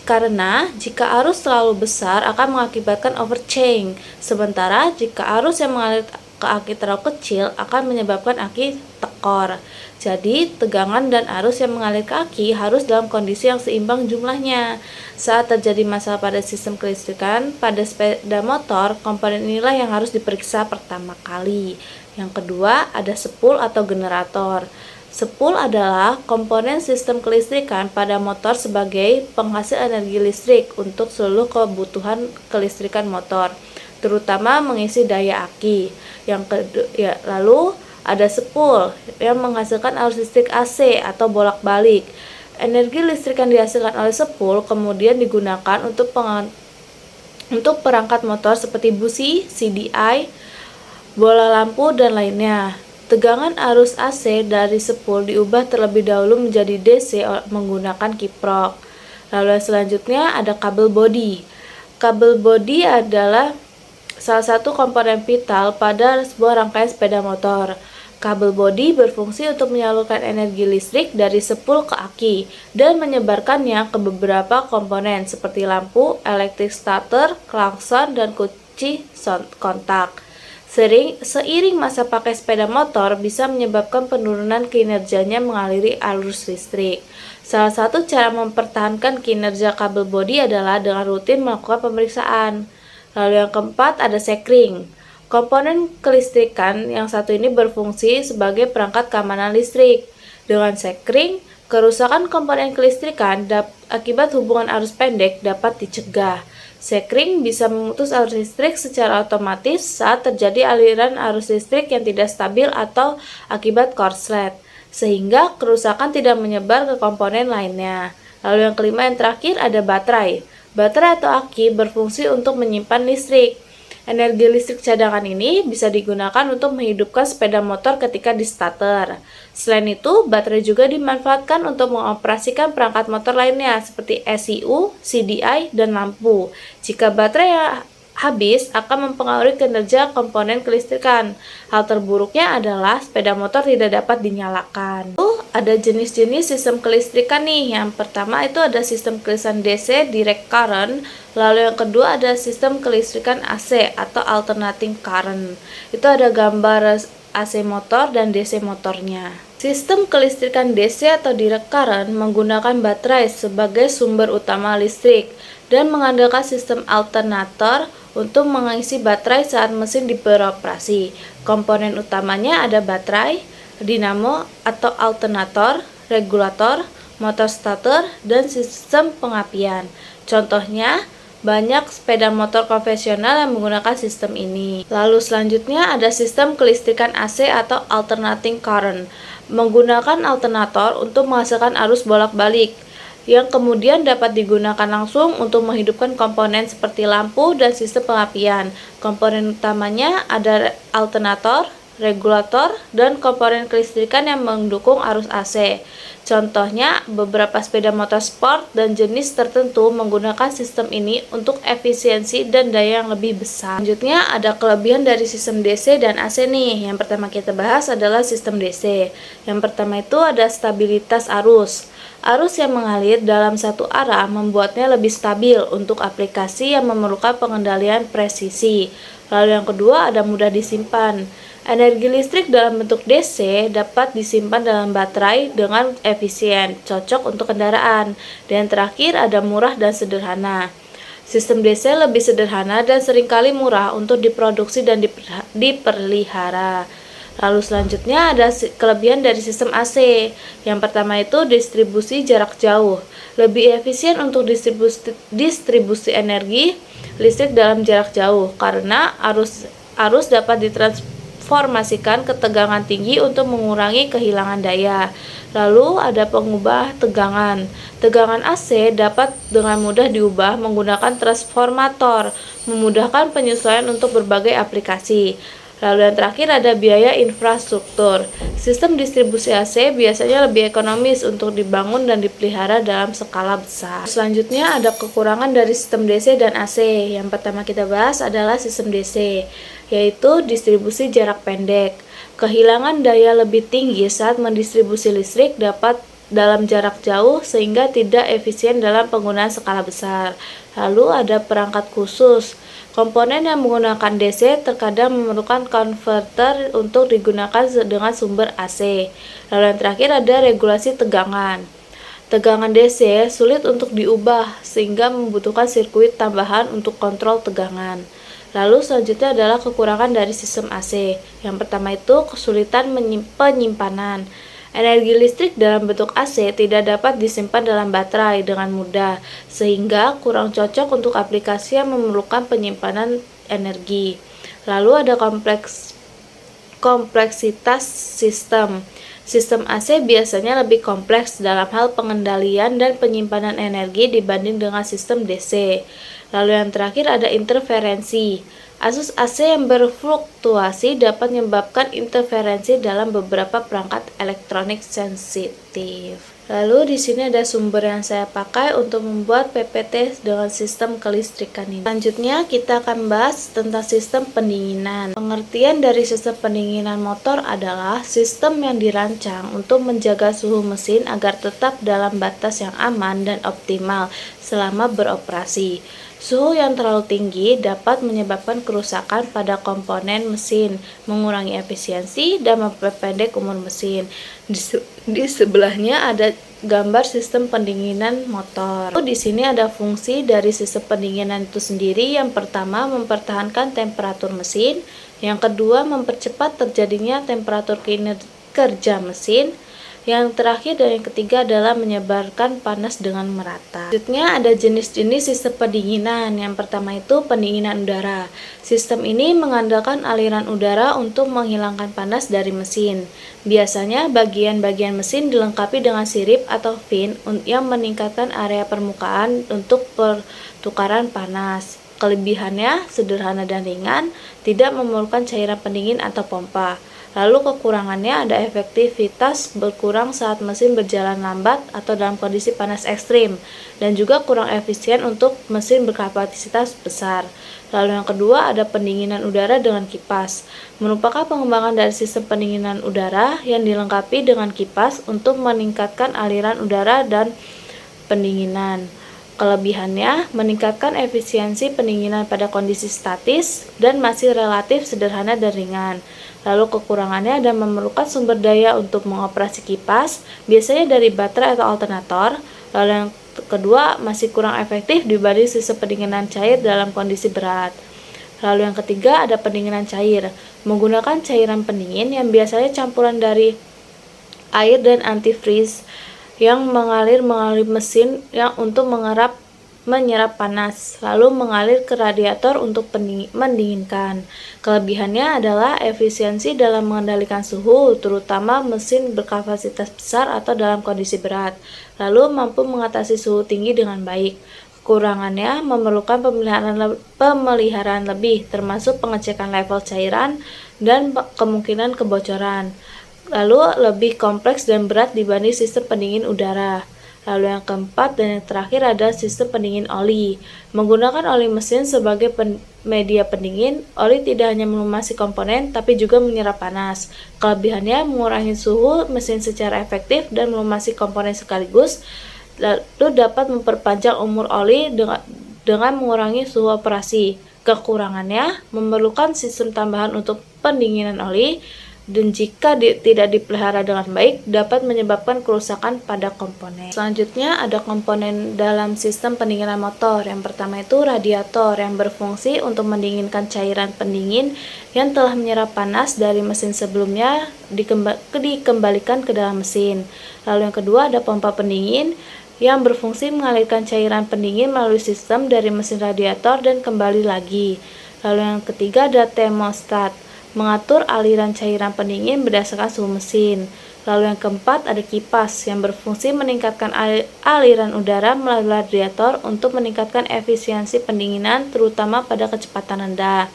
Karena jika arus terlalu besar akan mengakibatkan overchain, sementara jika arus yang mengalir ke aki terlalu kecil akan menyebabkan aki tekor. Jadi, tegangan dan arus yang mengalir ke aki harus dalam kondisi yang seimbang jumlahnya. Saat terjadi masalah pada sistem kelistrikan pada sepeda motor, komponen inilah yang harus diperiksa pertama kali. Yang kedua, ada spool atau generator. Spool adalah komponen sistem kelistrikan pada motor sebagai penghasil energi listrik untuk seluruh kebutuhan kelistrikan motor, terutama mengisi daya aki. Lalu ada spool yang menghasilkan arus listrik AC atau bolak-balik. Energi listrik yang dihasilkan oleh spool kemudian digunakan untuk perangkat motor seperti busi, CDI, bola lampu, dan lainnya. Tegangan arus AC dari spool diubah terlebih dahulu menjadi DC menggunakan kiprok. Lalu selanjutnya ada kabel bodi. Kabel bodi adalah salah satu komponen vital pada sebuah rangkaian sepeda motor. Kabel bodi berfungsi untuk menyalurkan energi listrik dari spool ke aki dan menyebarkannya ke beberapa komponen seperti lampu, elektrik starter, klakson, dan kunci kontak. Seiring masa pakai sepeda motor bisa menyebabkan penurunan kinerjanya mengaliri arus listrik. Salah satu cara mempertahankan kinerja kabel bodi adalah dengan rutin melakukan pemeriksaan. Lalu yang keempat ada sekring. Komponen kelistrikan yang satu ini berfungsi sebagai perangkat keamanan listrik. Dengan sekring, kerusakan komponen kelistrikan akibat hubungan arus pendek dapat dicegah. Sekring bisa memutus arus listrik secara otomatis saat terjadi aliran arus listrik yang tidak stabil atau akibat korslet, sehingga kerusakan tidak menyebar ke komponen lainnya. Lalu yang kelima, yang terakhir, ada baterai. Baterai atau aki berfungsi untuk menyimpan listrik. Energi listrik cadangan ini bisa digunakan untuk menghidupkan sepeda motor ketika di starter. Selain itu, baterai juga dimanfaatkan untuk mengoperasikan perangkat motor lainnya seperti ECU, CDI, dan lampu. Jika baterai habis, akan mempengaruhi kinerja komponen kelistrikan. Hal terburuknya adalah sepeda motor tidak dapat dinyalakan. Ada jenis-jenis sistem kelistrikan nih. Yang pertama itu ada sistem kelistrikan DC direct current, lalu yang kedua ada sistem kelistrikan AC atau alternating current. Itu ada gambar AC motor dan DC motornya. Sistem kelistrikan DC atau direct current menggunakan baterai sebagai sumber utama listrik dan mengandalkan sistem alternator untuk mengisi baterai saat mesin beroperasi. Komponen utamanya ada baterai, dinamo atau alternator, regulator, motor starter, dan sistem pengapian. Contohnya, banyak sepeda motor konvensional yang menggunakan sistem ini. Lalu selanjutnya ada sistem kelistrikan AC atau alternating current, menggunakan alternator untuk menghasilkan arus bolak-balik, yang kemudian dapat digunakan langsung untuk menghidupkan komponen seperti lampu dan sistem pengapian. Komponen utamanya ada alternator, regulator, dan komponen kelistrikan yang mendukung arus AC. Contohnya, beberapa sepeda motor sport dan jenis tertentu menggunakan sistem ini untuk efisiensi dan daya yang lebih besar. Selanjutnya, ada kelebihan dari sistem DC dan AC nih. Yang pertama kita bahas adalah sistem DC. Yang pertama itu ada stabilitas arus. Arus yang mengalir dalam satu arah membuatnya lebih stabil untuk aplikasi yang memerlukan pengendalian presisi. Lalu yang kedua ada mudah disimpan. Energi listrik dalam bentuk DC dapat disimpan dalam baterai dengan efisien, cocok untuk kendaraan. Dan terakhir ada murah dan sederhana. Sistem DC lebih sederhana dan seringkali murah untuk diproduksi dan dipelihara. Lalu selanjutnya ada kelebihan dari sistem AC. Yang pertama itu distribusi jarak jauh. Lebih efisien untuk distribusi energi listrik dalam jarak jauh karena arus dapat ditransformasikan ke tegangan tinggi untuk mengurangi kehilangan daya. Lalu ada pengubah tegangan. Tegangan AC dapat dengan mudah diubah menggunakan transformator, memudahkan penyesuaian untuk berbagai aplikasi. Lalu yang terakhir ada biaya infrastruktur. Sistem distribusi AC biasanya lebih ekonomis untuk dibangun dan dipelihara dalam skala besar. Selanjutnya ada kekurangan dari sistem DC dan AC. Yang pertama kita bahas adalah sistem DC, yaitu distribusi jarak pendek. Kehilangan daya lebih tinggi saat mendistribusi listrik dapat dalam jarak jauh sehingga tidak efisien dalam penggunaan skala besar. Lalu ada perangkat khusus. Komponen yang menggunakan DC terkadang memerlukan konverter untuk digunakan dengan sumber AC. Lalu yang terakhir ada regulasi tegangan. Tegangan DC sulit untuk diubah sehingga membutuhkan sirkuit tambahan untuk kontrol tegangan. Lalu selanjutnya adalah kekurangan dari sistem AC. Yang pertama itu kesulitan penyimpanan. Energi listrik dalam bentuk AC tidak dapat disimpan dalam baterai dengan mudah, sehingga kurang cocok untuk aplikasi yang memerlukan penyimpanan energi. Lalu ada kompleksitas sistem. Sistem AC biasanya lebih kompleks dalam hal pengendalian dan penyimpanan energi dibanding dengan sistem DC. Lalu yang terakhir ada interferensi. Arus AC yang berfluktuasi dapat menyebabkan interferensi dalam beberapa perangkat elektronik sensitif. Lalu di sini ada sumber yang saya pakai untuk membuat PPT dengan sistem kelistrikan ini. Selanjutnya kita akan bahas tentang sistem pendinginan. Pengertian dari sistem pendinginan motor adalah sistem yang dirancang untuk menjaga suhu mesin agar tetap dalam batas yang aman dan optimal selama beroperasi. Suhu yang terlalu tinggi dapat menyebabkan kerusakan pada komponen mesin, mengurangi efisiensi, dan memperpendek umur mesin. Di sebelahnya ada gambar sistem pendinginan motor. Di sini ada fungsi dari sistem pendinginan itu sendiri. Yang pertama, mempertahankan temperatur mesin. Yang kedua, mempercepat terjadinya temperatur kerja mesin. Yang terakhir dan yang ketiga adalah menyebarkan panas dengan merata. Selanjutnya ada jenis-jenis sistem pendinginan. Yang pertama itu pendinginan udara. Sistem ini mengandalkan aliran udara untuk menghilangkan panas dari mesin. Biasanya bagian-bagian mesin dilengkapi dengan sirip atau fin yang meningkatkan area permukaan untuk pertukaran panas. Kelebihannya sederhana dan ringan, tidak memerlukan cairan pendingin atau pompa. Lalu kekurangannya ada efektivitas berkurang saat mesin berjalan lambat atau dalam kondisi panas ekstrim, dan juga kurang efisien untuk mesin berkapasitas besar. Lalu yang kedua ada pendinginan udara dengan kipas. Merupakan pengembangan dari sistem pendinginan udara yang dilengkapi dengan kipas untuk meningkatkan aliran udara dan pendinginan. Kelebihannya meningkatkan efisiensi pendinginan pada kondisi statis dan masih relatif sederhana dan ringan. Lalu kekurangannya ada memerlukan sumber daya untuk mengoperasi kipas, biasanya dari baterai atau alternator. Lalu yang kedua masih kurang efektif dibanding sistem pendinginan cair dalam kondisi berat. Lalu yang ketiga ada pendinginan cair, menggunakan cairan pendingin yang biasanya campuran dari air dan antifreeze yang mengalir melalui mesin yang untuk menyerap panas, lalu mengalir ke radiator untuk mendinginkan. Kelebihannya adalah efisiensi dalam mengendalikan suhu, terutama mesin berkapasitas besar atau dalam kondisi berat, lalu mampu mengatasi suhu tinggi dengan baik. Kekurangannya memerlukan pemeliharaan lebih, termasuk pengecekan level cairan dan kemungkinan kebocoran. Lalu lebih kompleks dan berat dibanding sistem pendingin udara. Lalu yang keempat dan yang terakhir ada sistem pendingin oli. Menggunakan oli mesin sebagai media pendingin, oli tidak hanya melumasi komponen tapi juga menyerap panas. Kelebihannya mengurangi suhu mesin secara efektif dan melumasi komponen sekaligus. Lalu dapat memperpanjang umur oli dengan mengurangi suhu operasi. Kekurangannya memerlukan sistem tambahan untuk pendinginan oli, dan jika tidak dipelihara dengan baik dapat menyebabkan kerusakan pada komponen. Selanjutnya ada komponen dalam sistem pendinginan motor. Yang pertama itu radiator yang berfungsi untuk mendinginkan cairan pendingin yang telah menyerap panas dari mesin sebelumnya dikembalikan ke dalam mesin. Lalu yang kedua ada pompa pendingin yang berfungsi mengalirkan cairan pendingin melalui sistem dari mesin radiator dan kembali lagi. Lalu yang ketiga ada termostat, mengatur aliran cairan pendingin berdasarkan suhu mesin. Lalu yang keempat ada kipas yang berfungsi meningkatkan aliran udara melalui radiator untuk meningkatkan efisiensi pendinginan terutama pada kecepatan rendah.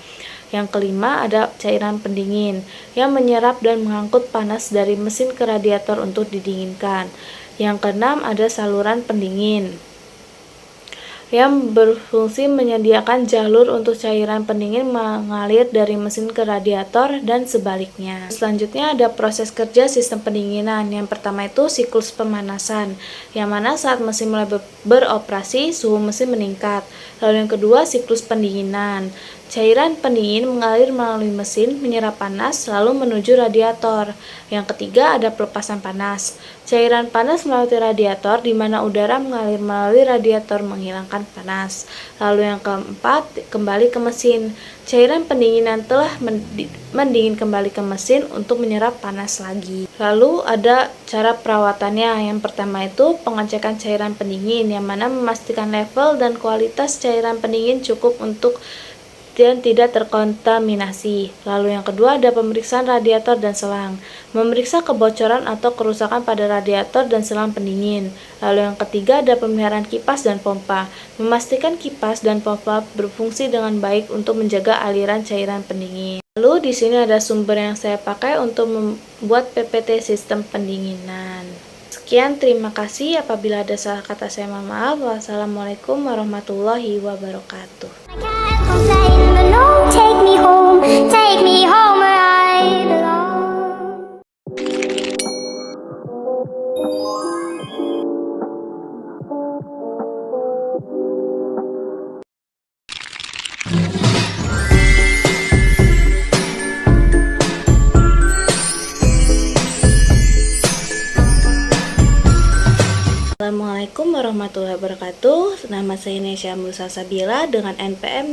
Yang kelima ada cairan pendingin yang menyerap dan mengangkut panas dari mesin ke radiator untuk didinginkan. Yang keenam ada saluran pendingin yang berfungsi menyediakan jalur untuk cairan pendingin mengalir dari mesin ke radiator dan sebaliknya. Selanjutnya ada proses kerja sistem pendinginan. Yang pertama itu siklus pemanasan, yang mana saat mesin mulai beroperasi suhu mesin meningkat. Lalu yang kedua siklus pendinginan. Cairan pendingin mengalir melalui mesin, menyerap panas, lalu menuju radiator. Yang ketiga ada pelepasan panas. Cairan panas melalui radiator, di mana udara mengalir melalui radiator menghilangkan panas. Lalu yang keempat, kembali ke mesin. Cairan pendinginan telah mendingin kembali ke mesin untuk menyerap panas lagi. Lalu ada cara perawatannya. Yang pertama itu pengecekan cairan pendingin, yang mana memastikan level dan kualitas cairan pendingin cukup untuk dan tidak terkontaminasi. Lalu yang kedua ada pemeriksaan radiator dan selang, memeriksa kebocoran atau kerusakan pada radiator dan selang pendingin. Lalu yang ketiga ada pemeliharaan kipas dan pompa, memastikan kipas dan pompa berfungsi dengan baik untuk menjaga aliran cairan pendingin. Lalu di sini ada sumber yang saya pakai untuk membuat PPT sistem pendinginan. Sekian, terima kasih. Apabila ada salah kata saya mohon maaf. Wassalamualaikum warahmatullahi wabarakatuh. Take me home where I belong. Assalamualaikum warahmatullahi wabarakatuh. Nama saya Nesya Musa Sabila dengan NPM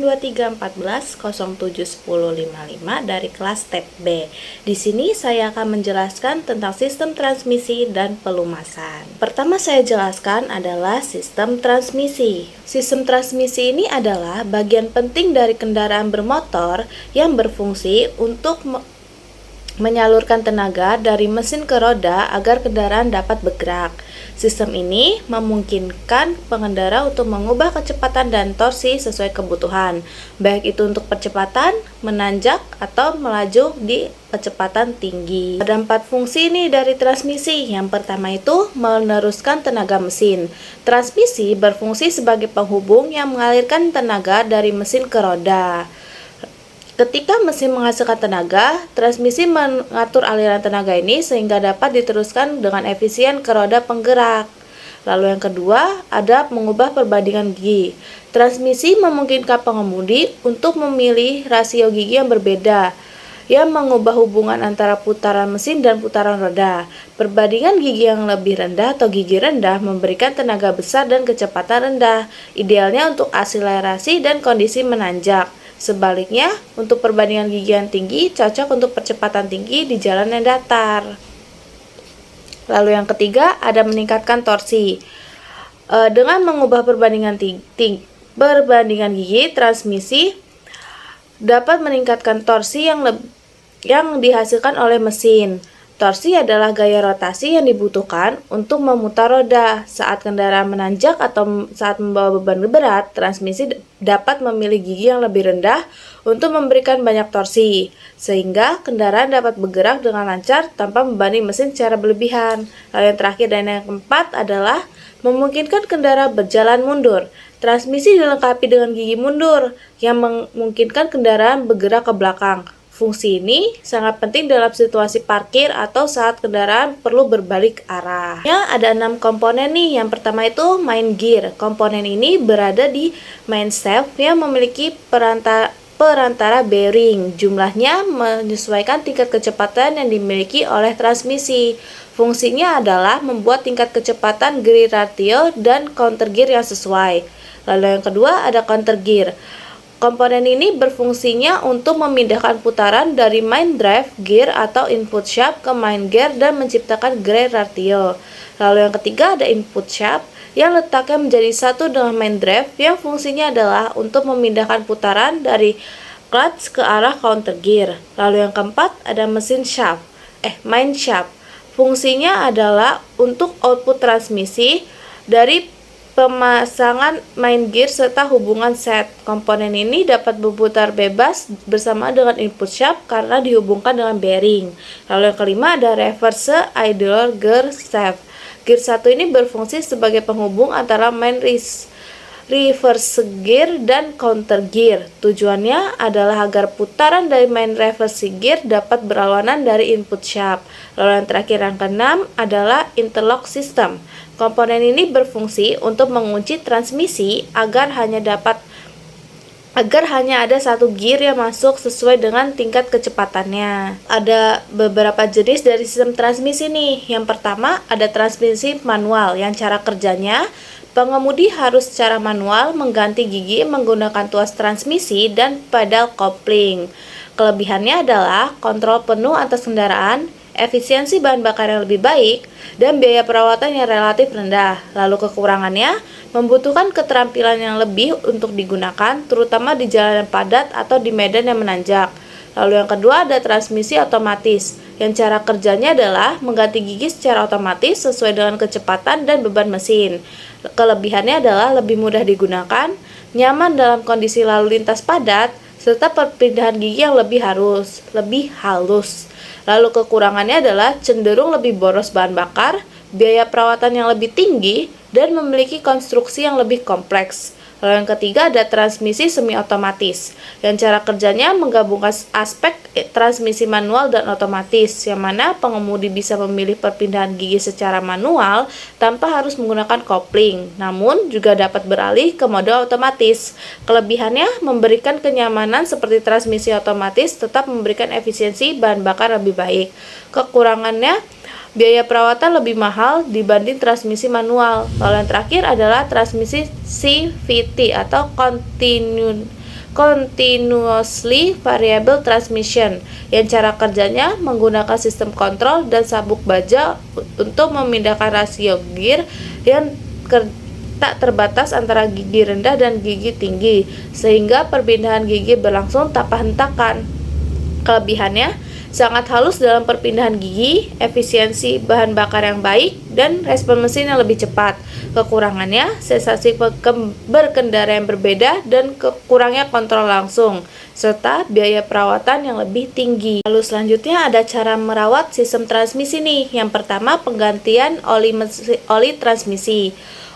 2314071055 dari kelas TEP B. Di sini saya akan menjelaskan tentang sistem transmisi dan pelumasan. Pertama saya jelaskan adalah sistem transmisi. Sistem transmisi ini adalah bagian penting dari kendaraan bermotor yang berfungsi untuk menyalurkan tenaga dari mesin ke roda agar kendaraan dapat bergerak. Sistem ini memungkinkan pengendara untuk mengubah kecepatan dan torsi sesuai kebutuhan, baik itu untuk percepatan, menanjak, atau melaju di kecepatan tinggi. Ada 4 fungsi ini dari transmisi. Yang pertama itu meneruskan tenaga mesin. Transmisi berfungsi sebagai penghubung yang mengalirkan tenaga dari mesin ke roda. Ketika mesin menghasilkan tenaga, transmisi mengatur aliran tenaga ini sehingga dapat diteruskan dengan efisien ke roda penggerak. Lalu yang kedua, ada mengubah perbandingan gigi. Transmisi memungkinkan pengemudi untuk memilih rasio gigi yang berbeda, yang mengubah hubungan antara putaran mesin dan putaran roda. Perbandingan gigi yang lebih rendah atau gigi rendah memberikan tenaga besar dan kecepatan rendah, idealnya untuk akselerasi dan kondisi menanjak. Sebaliknya, untuk perbandingan gigi yang tinggi cocok untuk percepatan tinggi di jalan yang datar. Lalu yang ketiga, ada meningkatkan torsi. Dengan mengubah perbandingan gigi, transmisi dapat meningkatkan torsi yang dihasilkan oleh mesin. Torsi adalah gaya rotasi yang dibutuhkan untuk memutar roda. Saat kendaraan menanjak atau saat membawa beban berat, transmisi dapat memilih gigi yang lebih rendah untuk memberikan banyak torsi, sehingga kendaraan dapat bergerak dengan lancar tanpa membebani mesin secara berlebihan. Lalu yang terakhir dan yang keempat adalah memungkinkan kendaraan berjalan mundur. Transmisi dilengkapi dengan gigi mundur yang memungkinkan kendaraan bergerak ke belakang. Fungsi ini sangat penting dalam situasi parkir atau saat kendaraan perlu berbalik arah. Ya, ada 6 komponen nih. Yang pertama itu main gear. Komponen ini berada di main shaft yang memiliki perantara bearing. Jumlahnya menyesuaikan tingkat kecepatan yang dimiliki oleh transmisi. Fungsinya adalah membuat tingkat kecepatan gear ratio dan counter gear yang sesuai. Lalu yang kedua ada counter gear. Komponen ini berfungsinya untuk memindahkan putaran dari main drive gear atau input shaft ke main gear dan menciptakan gear ratio. Lalu yang ketiga ada input shaft yang letaknya menjadi satu dengan main drive yang fungsinya adalah untuk memindahkan putaran dari clutch ke arah counter gear. Lalu yang keempat ada mesin shaft, main shaft. Fungsinya adalah untuk output transmisi dari pemasangan main gear serta hubungan set. Komponen ini dapat berputar bebas bersama dengan input shaft karena dihubungkan dengan bearing. Lalu yang kelima ada reverse idler gear shaft. Gear 1 ini berfungsi sebagai penghubung antara main reverse gear dan counter gear. Tujuannya adalah agar putaran dari main reverse gear dapat berlawanan dari input shaft. Lalu yang terakhir yang keenam adalah interlock system. Komponen ini berfungsi untuk mengunci transmisi agar hanya ada satu gear yang masuk sesuai dengan tingkat kecepatannya. Ada beberapa jenis dari sistem transmisi nih. Yang pertama ada transmisi manual yang cara kerjanya pengemudi harus secara manual mengganti gigi menggunakan tuas transmisi dan pedal kopling. Kelebihannya adalah kontrol penuh atas kendaraan, efisiensi bahan bakar yang lebih baik, dan biaya perawatan yang relatif rendah. Lalu kekurangannya membutuhkan keterampilan yang lebih untuk digunakan, terutama di jalan yang padat atau di medan yang menanjak. Lalu yang kedua ada transmisi otomatis, yang cara kerjanya adalah mengganti gigi secara otomatis sesuai dengan kecepatan dan beban mesin. Kelebihannya adalah lebih mudah digunakan, nyaman dalam kondisi lalu lintas padat, serta perpindahan gigi yang lebih halus. Lalu kekurangannya adalah cenderung lebih boros bahan bakar, biaya perawatan yang lebih tinggi, dan memiliki konstruksi yang lebih kompleks. Lalu yang ketiga ada transmisi semi otomatis, yang cara kerjanya menggabungkan aspek transmisi manual dan otomatis, yang mana pengemudi bisa memilih perpindahan gigi secara manual tanpa harus menggunakan kopling, namun juga dapat beralih ke mode otomatis. Kelebihannya memberikan kenyamanan seperti transmisi otomatis tetap memberikan efisiensi bahan bakar lebih baik. Kekurangannya Biaya perawatan lebih mahal dibanding transmisi manual. Lalu yang terakhir adalah transmisi CVT atau Continuously Variable Transmission, yang cara kerjanya menggunakan sistem kontrol dan sabuk baja untuk memindahkan rasio gear yang tak terbatas antara gigi rendah dan gigi tinggi, sehingga perpindahan gigi berlangsung tanpa hentakan. Kelebihannya, sangat halus dalam perpindahan gigi, efisiensi bahan bakar yang baik, dan respon mesin yang lebih cepat. Kekurangannya, sensasi berkendara yang berbeda dan kurangnya kontrol langsung, serta biaya perawatan yang lebih tinggi. Lalu selanjutnya ada cara merawat sistem transmisi nih. Yang pertama, penggantian oli transmisi.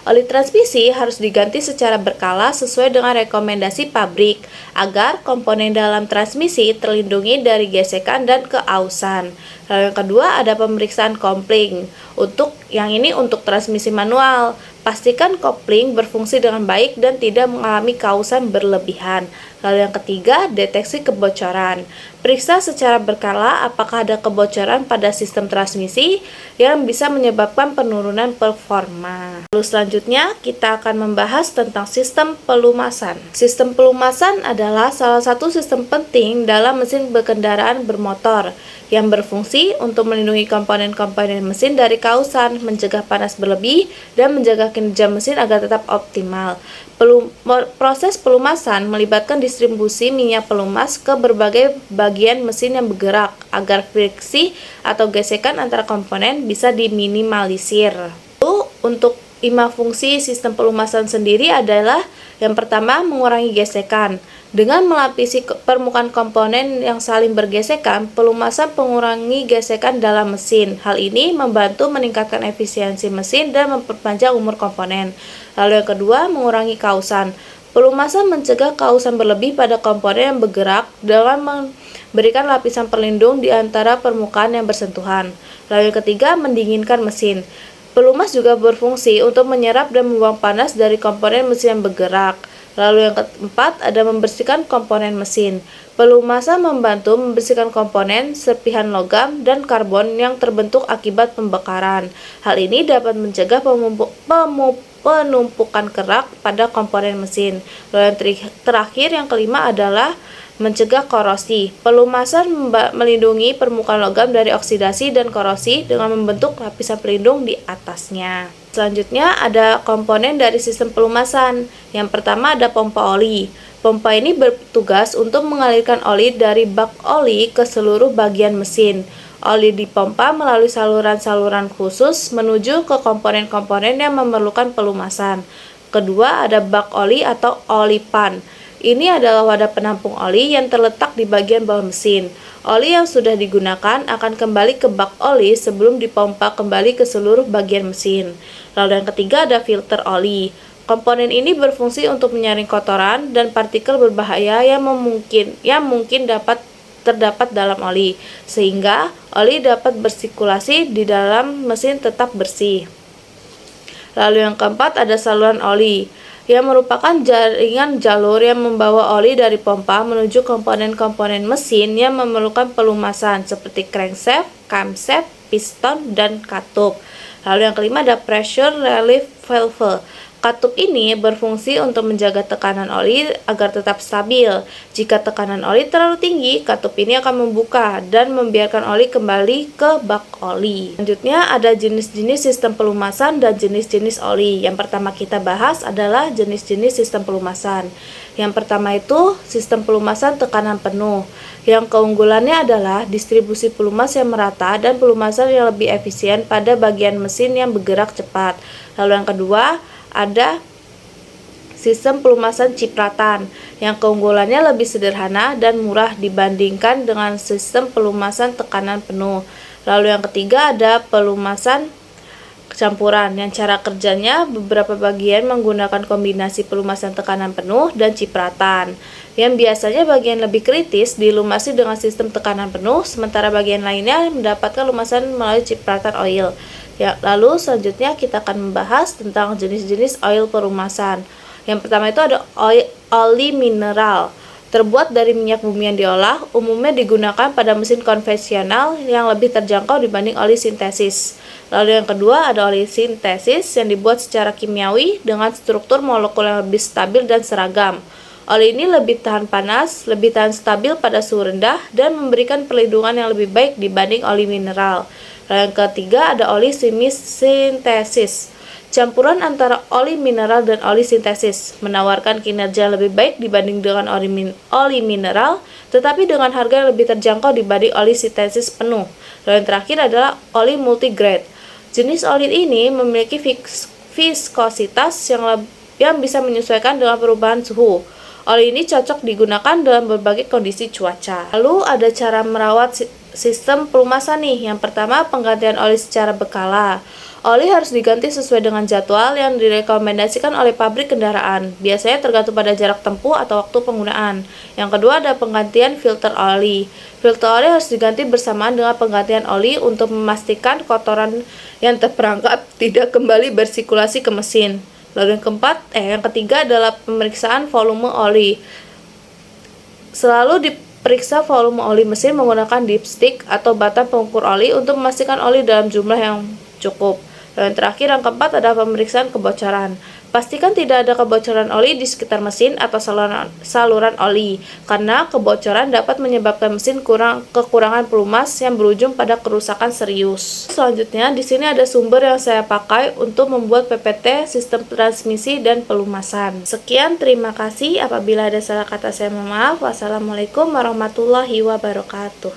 Oli transmisi harus diganti secara berkala sesuai dengan rekomendasi pabrik agar komponen dalam transmisi terlindungi dari gesekan dan keausan. Lalu yang kedua ada pemeriksaan kopling. Untuk transmisi manual. Pastikan kopling berfungsi dengan baik dan tidak mengalami keausan berlebihan. Lalu yang ketiga, deteksi kebocoran. Periksa secara berkala apakah ada kebocoran pada sistem transmisi yang bisa menyebabkan penurunan performa. Lalu selanjutnya, kita akan membahas tentang sistem pelumasan. Sistem pelumasan adalah salah satu sistem penting dalam mesin kendaraan bermotor yang berfungsi untuk melindungi komponen-komponen mesin dari keausan, mencegah panas berlebih, dan menjaga kinerja mesin agar tetap optimal. Proses pelumasan melibatkan distribusi minyak pelumas ke berbagai bagian mesin yang bergerak agar friksi atau gesekan antara komponen bisa diminimalisir. Lalu, untuk 5 fungsi sistem pelumasan sendiri adalah yang pertama, mengurangi gesekan. Dengan melapisi permukaan komponen yang saling bergesekan, pelumasan mengurangi gesekan dalam mesin. Hal ini membantu meningkatkan efisiensi mesin dan memperpanjang umur komponen. Lalu yang kedua, mengurangi kausan. Pelumasan mencegah kausan berlebih pada komponen yang bergerak dengan memberikan lapisan pelindung di antara permukaan yang bersentuhan. Lalu yang ketiga, mendinginkan mesin. Pelumas juga berfungsi untuk menyerap dan membuang panas dari komponen mesin yang bergerak. Lalu yang keempat ada membersihkan komponen mesin. Pelumasan membantu membersihkan komponen, serpihan logam, dan karbon yang terbentuk akibat pembakaran. Hal ini dapat mencegah penumpukan kerak pada komponen mesin. Lalu yang terakhir yang kelima adalah mencegah korosi. Pelumasan melindungi permukaan logam dari oksidasi dan korosi dengan membentuk lapisan pelindung di atasnya. Selanjutnya ada komponen dari sistem pelumasan. Yang pertama ada pompa oli. Pompa ini bertugas untuk mengalirkan oli dari bak oli ke seluruh bagian mesin. Oli dipompa melalui saluran-saluran khusus menuju ke komponen-komponen yang memerlukan pelumasan. Kedua ada bak oli atau oli pan. Ini adalah wadah penampung oli yang terletak di bagian bawah mesin. Oli yang sudah digunakan akan kembali ke bak oli sebelum dipompa kembali ke seluruh bagian mesin. Lalu yang ketiga ada filter oli. Komponen ini berfungsi untuk menyaring kotoran dan partikel berbahaya yang mungkin dapat terdapat dalam oli, sehingga oli dapat bersirkulasi di dalam mesin tetap bersih. Lalu yang keempat ada saluran oli, yang merupakan jaringan jalur yang membawa oli dari pompa menuju komponen-komponen mesin yang memerlukan pelumasan seperti crankshaft, camshaft, piston, dan katup. Lalu yang kelima ada pressure relief valve. Katup ini berfungsi untuk menjaga tekanan oli agar tetap stabil. Jika tekanan oli terlalu tinggi, katup ini akan membuka dan membiarkan oli kembali ke bak oli. Selanjutnya ada jenis-jenis sistem pelumasan dan jenis-jenis oli. Yang pertama kita bahas adalah jenis-jenis sistem pelumasan. Yang pertama itu sistem pelumasan tekanan penuh. Yang keunggulannya adalah distribusi pelumas yang merata dan pelumasan yang lebih efisien pada bagian mesin yang bergerak cepat. Lalu yang kedua ada sistem pelumasan cipratan yang keunggulannya lebih sederhana dan murah dibandingkan dengan sistem pelumasan tekanan penuh. Lalu yang ketiga ada pelumasan campuran yang cara kerjanya beberapa bagian menggunakan kombinasi pelumasan tekanan penuh dan cipratan. Yang biasanya bagian lebih kritis dilumasi dengan sistem tekanan penuh, sementara bagian lainnya mendapatkan lumasan melalui cipratan oil. Ya, lalu selanjutnya kita akan membahas tentang jenis-jenis oil pelumasan. Yang pertama itu ada oli mineral. terbuat dari minyak bumi yang diolah, umumnya digunakan pada mesin konvensional yang lebih terjangkau dibanding oli sintesis. Lalu yang kedua ada oli sintesis yang dibuat secara kimiawi dengan struktur molekul yang lebih stabil dan seragam. Oli ini lebih tahan panas, lebih tahan stabil pada suhu rendah, dan memberikan perlindungan yang lebih baik dibanding oli mineral. Lalu yang ketiga ada oli semi-sintesis. Campuran antara oli mineral dan oli sintesis menawarkan kinerja lebih baik dibanding dengan oli mineral, tetapi dengan harga yang lebih terjangkau dibanding oli sintesis penuh. Lalu yang terakhir adalah oli multigrade. Jenis oli ini memiliki viskositas yang bisa menyesuaikan dengan perubahan suhu. Oli ini cocok digunakan dalam berbagai kondisi cuaca. Lalu ada cara merawat sistem pelumasan nih. Yang pertama, penggantian oli secara berkala. Oli harus diganti sesuai dengan jadwal yang direkomendasikan oleh pabrik kendaraan. Biasanya tergantung pada jarak tempuh atau waktu penggunaan. Yang kedua ada penggantian filter oli. Filter oli harus diganti bersamaan dengan penggantian oli untuk memastikan kotoran yang terperangkap tidak kembali bersirkulasi ke mesin. Lalu yang ketiga adalah pemeriksaan volume oli. Selalu diperiksa volume oli mesin menggunakan dipstick atau batang pengukur oli untuk memastikan oli dalam jumlah yang cukup. Dan yang terakhir, yang keempat adalah pemeriksaan kebocoran. Pastikan tidak ada kebocoran oli di sekitar mesin atau saluran oli, karena kebocoran dapat menyebabkan mesin kekurangan pelumas yang berujung pada kerusakan serius. Selanjutnya, di sini ada sumber yang saya pakai untuk membuat PPT sistem transmisi dan pelumasan. Sekian, terima kasih. Apabila ada salah kata saya mohon maaf. Wassalamualaikum warahmatullahi wabarakatuh.